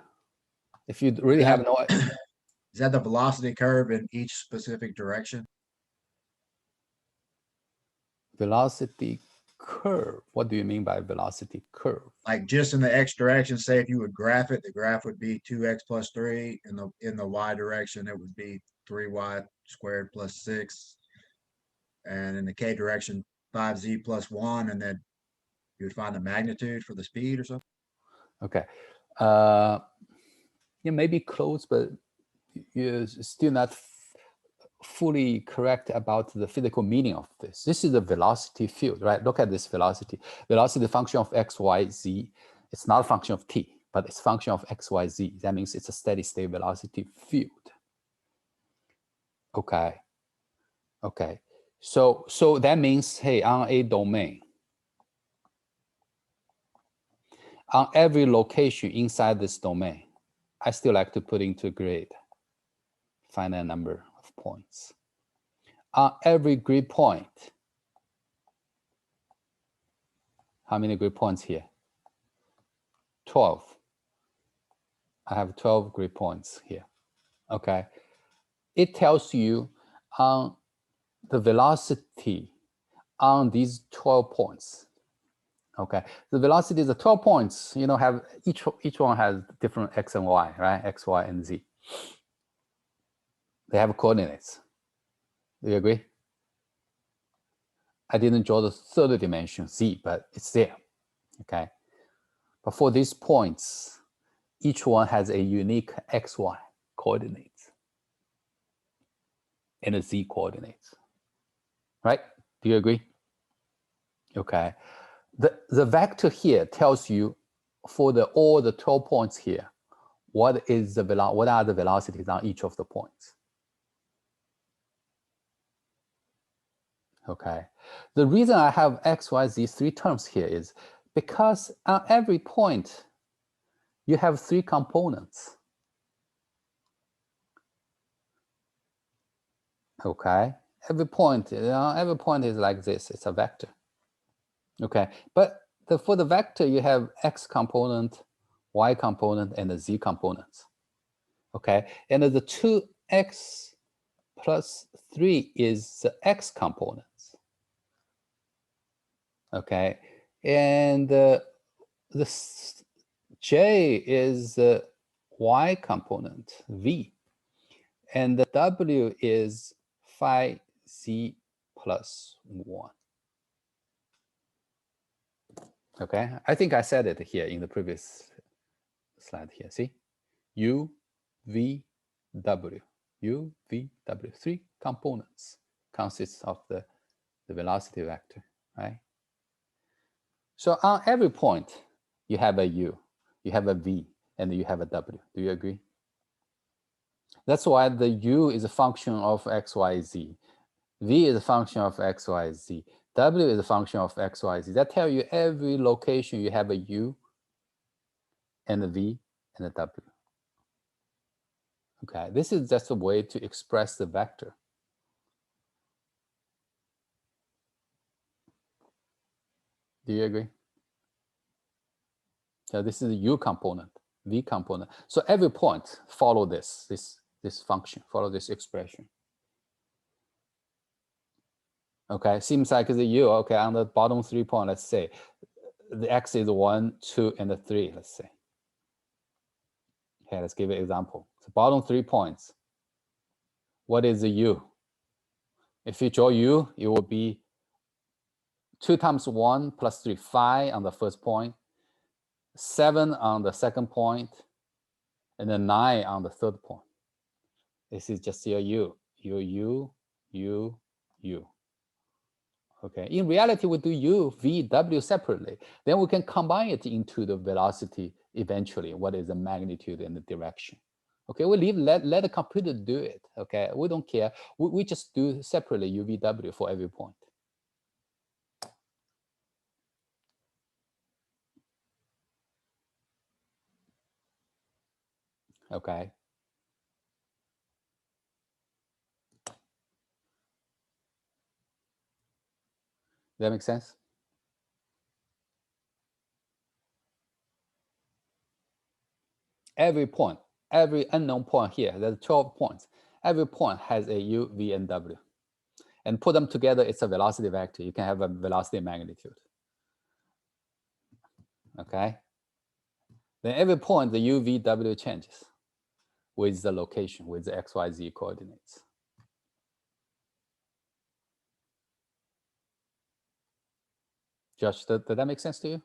If you really have no... Is that the velocity curve in each specific direction? Velocity curve, what do you mean by velocity curve? Like just in the x direction, say if you would graph it, the graph would be 2x plus 3. In the y direction, it would be 3y squared plus 6. And in the k direction, 5z plus 1, and then you would find the magnitude for the speed or something. Okay. You may be close, but you're still not fully correct about the physical meaning of this. This is a velocity field, right? Look at this velocity. Velocity function of x, y, z. It's not a function of t, but it's function of x, y, z. That means it's a steady state velocity field. Okay. Okay. So that means, hey, on a domain, on every location inside this domain, I still like to put into grid finite number of points. On every grid point, how many grid points here? 12. I have 12 grid points here. Okay. It tells you on the velocity on these 12 points. Okay. The velocity is the 12 points, you know, have each one has different x and y, right? X, y, and z. They have coordinates. Do you agree? I didn't draw the third dimension, z, but it's there. Okay. But for these points, each one has a unique xy coordinates and a z coordinates, right? Do you agree? Okay. The vector here tells you for all the 12 points here, what are the velocities on each of the points? Okay. The reason I have x, y, z three terms here is because on every point, you have three components. Okay. Every point is like this. It's a vector. Okay. But for the vector, you have x component, y component, and the z components. Okay. And the 2x plus 3 is the x components. Okay. And the j is the y component, v. And the w is phi z plus 1. Okay, I think I said it here in the previous slide here. See, u, v, w. U, v, w. Three components consists of the velocity vector, right? So on every point, you have a u, you have a v, and you have a w. Do you agree? That's why the u is a function of x, y, z. V is a function of x, y, z. W is a function of x, y, z. That tells you every location you have a u and a v and a w. Okay, this is just a way to express the vector. Do you agree? So this is the u component, v component. So every point follow this function, follow this expression. Okay, seems like the u. Okay, on the bottom 3 point, let's say the x is 1, 2, and 3. Let's say. Okay, let's give an example. So bottom 3 points. What is the u? If you draw u, it will be 2 times 1 plus 3, 5 on the first point, 7 on the second point, and then 9 on the third point. This is just your u. Your u, u, u. Okay. In reality, we do u, v, w separately. Then we can combine it into the velocity eventually what is the magnitude and the direction. Okay, we let the computer do it. Okay, we don't care. We just do separately UVW for every point. Okay. Does that make sense? Every point, every unknown point here, there's 12 points. Every point has a U, V, and W. And put them together, it's a velocity vector. You can have a velocity magnitude. Okay. Then every point, the U, V, W changes with the location, with the X, Y, Z coordinates. Josh, did that make sense to you?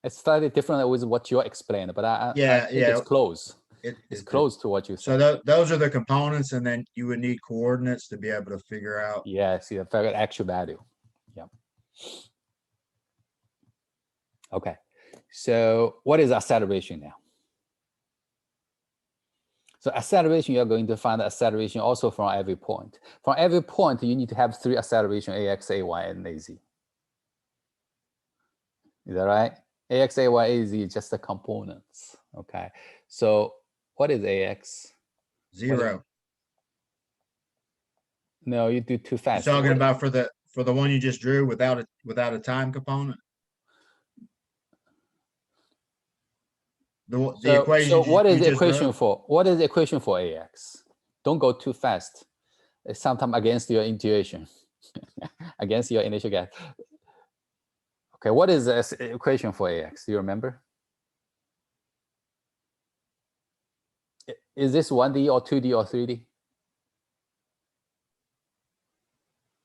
It's slightly different with what you explained, but I think it's close. It's close to what you said. So those are the components, and then you would need coordinates to be able to figure out. Yes, yeah, figure actual value. Yeah. Okay. So what is acceleration now? So acceleration, you're going to find acceleration also from every point. From every point, you need to have 3 acceleration, AX, AY, and AZ. Is that right? AX, AY, AZ is just the components. Okay. So what is AX? 0. No, you do too fast. You're talking about for the one you just drew without a time component. The equation. So what is the equation for? What is the equation for AX? Don't go too fast. It's sometimes against your intuition, against your initial guess. Okay, what is the equation for AX? Do you remember? Is this 1D or 2D or 3D?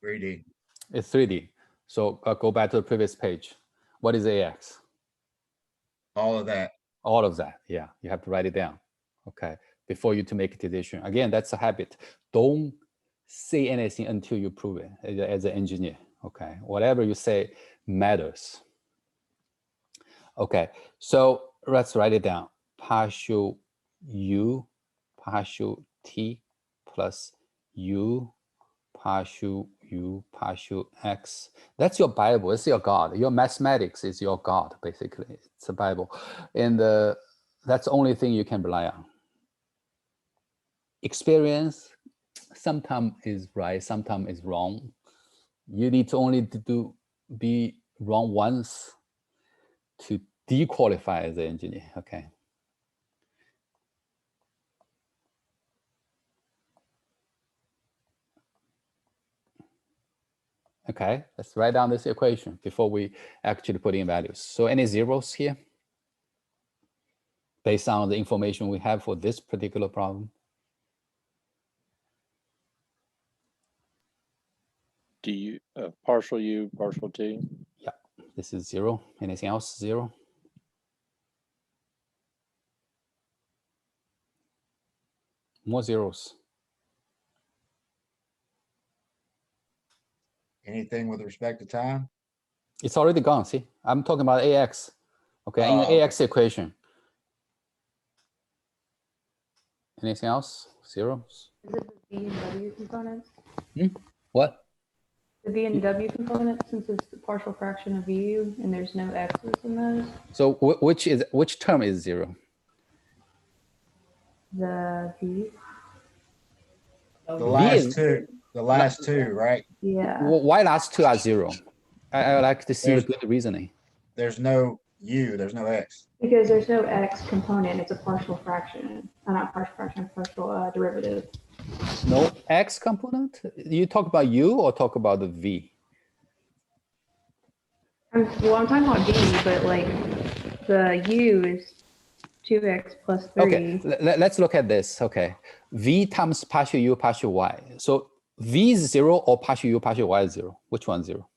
3D. It's 3D. So go back to the previous page. What is AX? All of that. All of that, yeah. You have to write it down, okay, before you to make a decision. Again, that's a habit. Don't say anything until you prove it as an engineer, okay? Whatever you say matters. Okay, so let's write it down. Partial U, partial T plus U, partial U, partial X. That's your Bible. It's your God. Your mathematics is your God, basically. It's a Bible. And that's the only thing you can rely on. Experience sometimes is right, sometimes is wrong. You need to only be wrong once to dequalify as an engineer, okay? Okay, let's write down this equation before we actually put in values. So any zeros here? Based on the information we have for this particular problem? Do partial U, partial T? Yeah, this is 0. Anything else? 0? More zeros. Anything with respect to time? It's already gone, see? I'm talking about AX. Okay, in the AX equation. Anything else? Zeros? Is it the V and W components? What? The V and W component, since it's the partial fraction of U and there's no X's in those? So which term is 0? The V. The last two, right? Yeah. Why last 2 are 0? I would like to see the good reasoning. There's no U, there's no X. Because there's no X component, it's a partial fraction. Not partial fraction, partial derivative. No X component? You talk about U or talk about the V? I'm talking about V, but like the U is 2X plus 3. Okay, let's look at this. Okay, V times partial U, partial Y. So V is 0 or partial U, partial Y is 0? Which one 0?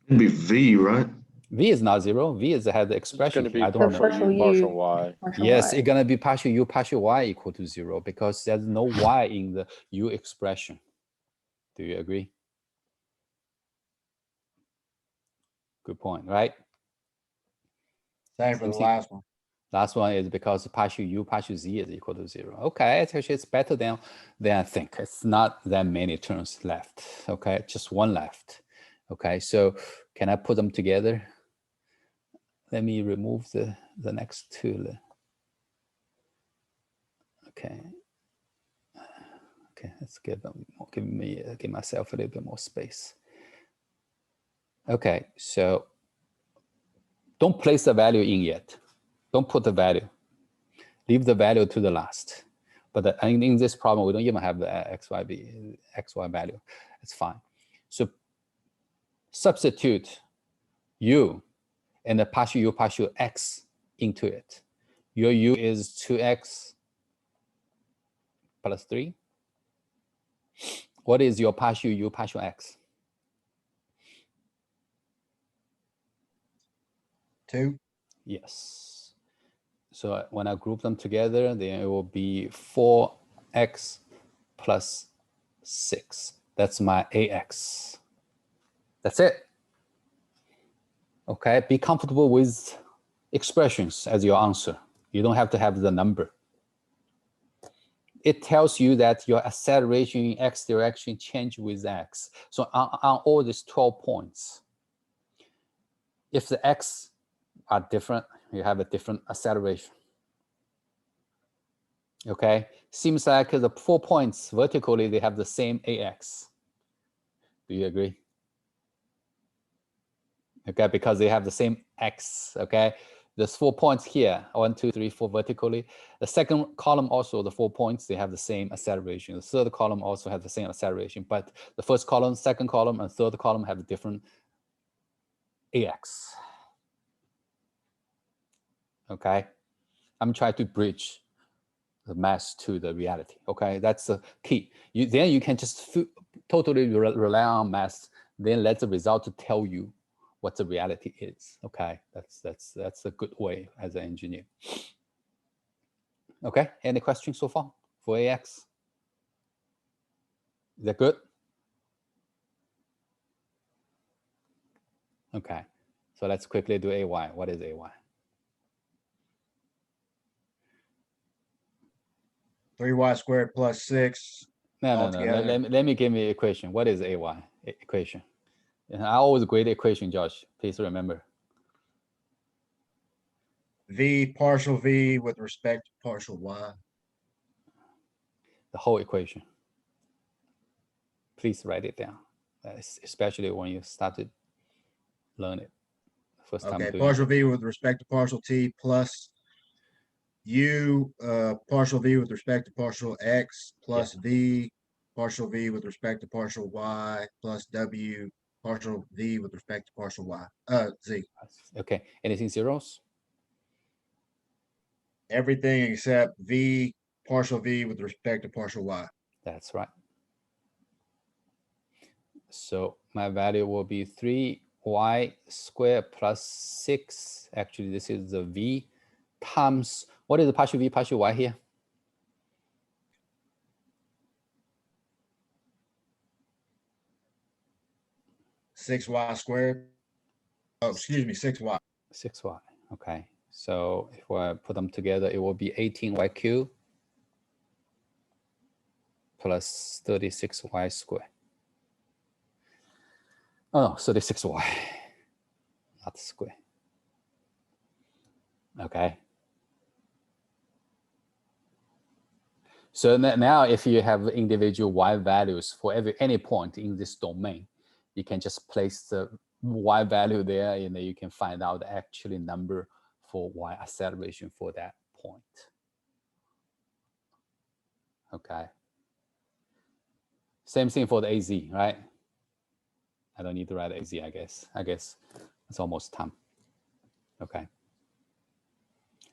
It'd be V, right? V is not 0. V is has the expression. It's going I to be don't know. partial U, partial Y. Yes, it's gonna be partial U, partial Y equal to 0 because there's no Y in the U expression. Do you agree? Good point, right? Same for the Same last one. Last one is because partial u partial z is equal to 0. Okay, it's better than I think. It's not that many terms left. Okay, just one left. Okay, so can I put them together? Let me remove the next two. Okay. Okay, let's give myself a little bit more space. Okay, so don't place the value in yet. Don't put the value. Leave the value to the last. But in this problem, we don't even have the xy value. It's fine. So substitute u and the partial u partial x into it. Your u is 2x plus 3. What is your partial u partial x? 2. Yes. So when I group them together, then it will be 4x plus 6. That's my ax. That's it. Okay, be comfortable with expressions as your answer. You don't have to have the number. It tells you that your acceleration in x direction change with x. So on all these 12 points, if the x are different, you have a different acceleration. Okay, seems like the 4 points vertically, they have the same ax. Do you agree? Okay, because they have the same x. Okay, there's 4 points here, 1, 2, 3, 4 vertically. The second column also, the 4 points, they have the same acceleration. The third column also has the same acceleration, but the first column, second column, and third column have a different ax. Okay, I'm trying to bridge the math to the reality. Okay, that's the key. Then you can just totally rely on math. Then let the result to tell you what the reality is. Okay, that's a good way as an engineer. Okay, any questions so far for AX? Is that good? Okay, so let's quickly do AY. What is AY? 3y squared plus 6. No. Altogether. Let me give me an equation. What is AY equation? And I always grade equation, Josh. Please remember. V partial v with respect to partial y. The whole equation. Please write it down, especially when you start to learn it. First time Okay, doing partial it. v with respect to partial t plus u partial v with respect to partial x plus v partial v with respect to partial y plus w partial v with respect to partial y z. Okay, anything zeros? Everything except v partial v with respect to partial y. That's right. So my value will be 3y squared plus 6. Actually, this is the v times, what is the partial v partial y here? 6y squared. Oh, excuse me, 6y. 6y. Okay. So if I put them together, it will be 18y cubed plus 36y squared. Oh, no, 36y, not square. Okay. So now if you have individual y values for any point in this domain, you can just place the y value there and then you can find out the actual number for y acceleration for that point. Okay. Same thing for the AZ, right? I don't need to write AZ, I guess. I guess it's almost time. Okay.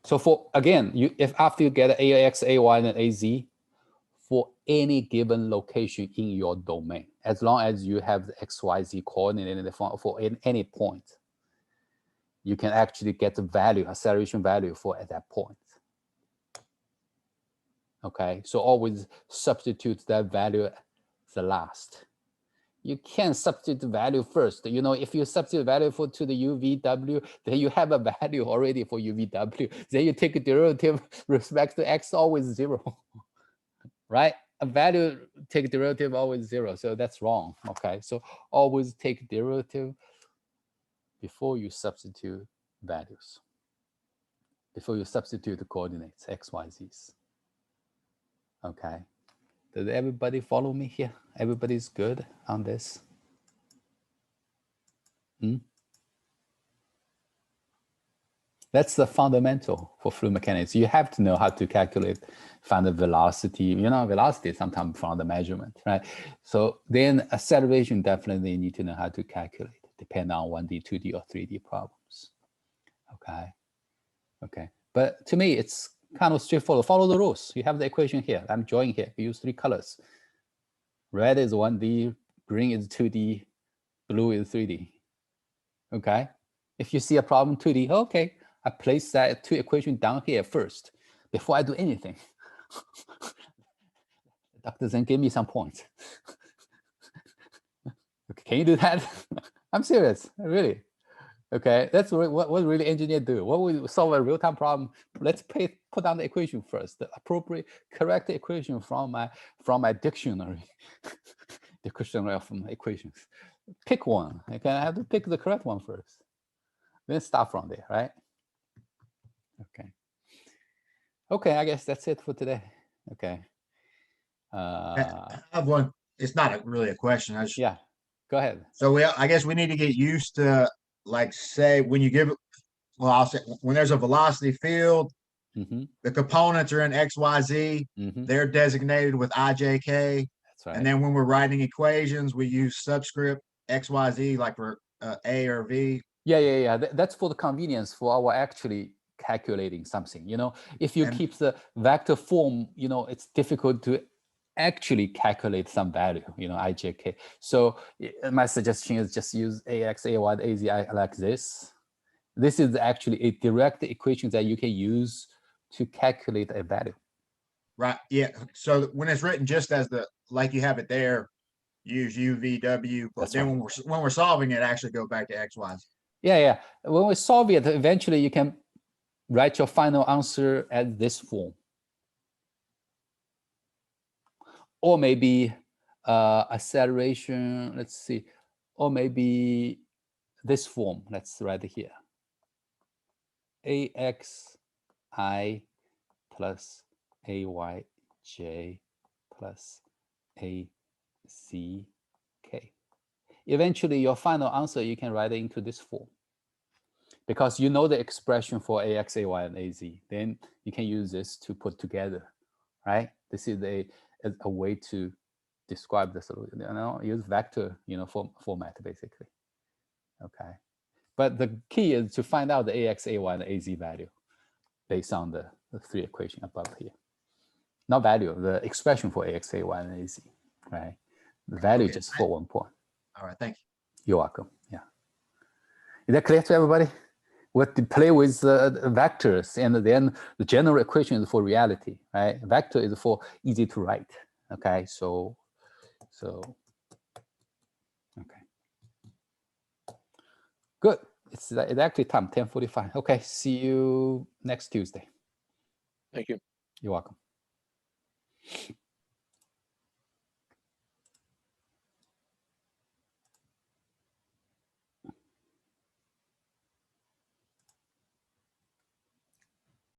So for, again, if after you get AX, AY, and AZ, for any given location in your domain, as long as you have the XYZ coordinate in the form for any point, you can actually get the value, acceleration value for at that point. Okay, so always substitute that value the last. you can't substitute the value first. You know, if you substitute value to the UVW, then you have a value already for UVW. Then you take a derivative respect to X, always 0, right? A value take derivative always 0. So that's wrong. Okay, so always take derivative before you substitute values, before you substitute the coordinates, X, Y, Z's. Okay. Does everybody follow me here? Everybody's good on this? That's the fundamental for fluid mechanics. You have to know how to calculate, find the velocity. You know, velocity sometimes from the measurement, right? So then acceleration, definitely you need to know how to calculate, depending on 1D, 2D, or 3D problems. Okay. Okay. But to me, it's kind of straightforward. Follow the rules. You have the equation here. I'm drawing here. We use 3 colors. Red is 1D, green is 2D, blue is 3D. Okay. If you see a problem 2D, okay, I place that 2 equations down here first before I do anything. Dr. Zen, give me some points. Okay, can you do that? I'm serious, really. Okay, that's what really engineers do. What we solve a real-time problem, let's put down the equation first, the appropriate, correct equation from my dictionary, dictionary of equations. Pick one. Okay, I have to pick the correct one first. Then start from there, right? Okay. Okay, I guess that's it for today. Okay. I have one. It's not really a question. Yeah, go ahead. So I guess we need to get used to, like, say when you give, well, I'll say when there's a velocity field, the components are in X, Y, Z. They're designated with IJK. That's right. And then when we're writing equations, we use subscript X, Y, Z, like for A or V. Yeah. That's for the convenience for our actually calculating something. You know, if you keep the vector form, you know, it's difficult to actually calculate some value, you know, IJK. So my suggestion is just use AX, AY, AZ like this. This is actually a direct equation that you can use to calculate a value. Right. Yeah. So when it's written just as like you have it there, use UVW. But then when we're solving it, actually go back to X, Y, Z. Yeah. When we solve it, eventually you can write your final answer as this form. Or maybe acceleration, let's see, or maybe this form, let's write it here. AXI plus AYJ plus ACK. Eventually, your final answer, you can write it into this form. Because you know the expression for AX, AY, and AZ. Then you can use this to put together, right? This is a way to describe the solution. You know, use vector, you know, format basically. Okay, but the key is to find out the AX, AY, and AZ value based on the 3 equations above here. Not value, the expression for AX, AY, and AZ, right? The value just for 1 point. All right, thank you. You're welcome. Yeah. Is that clear to everybody? We have to play with vectors, and then the general equation is for reality, right? Vector is for easy to write. Okay, so okay, good. It's actually time 10:45. Okay, see you next Tuesday. Thank you. You're welcome.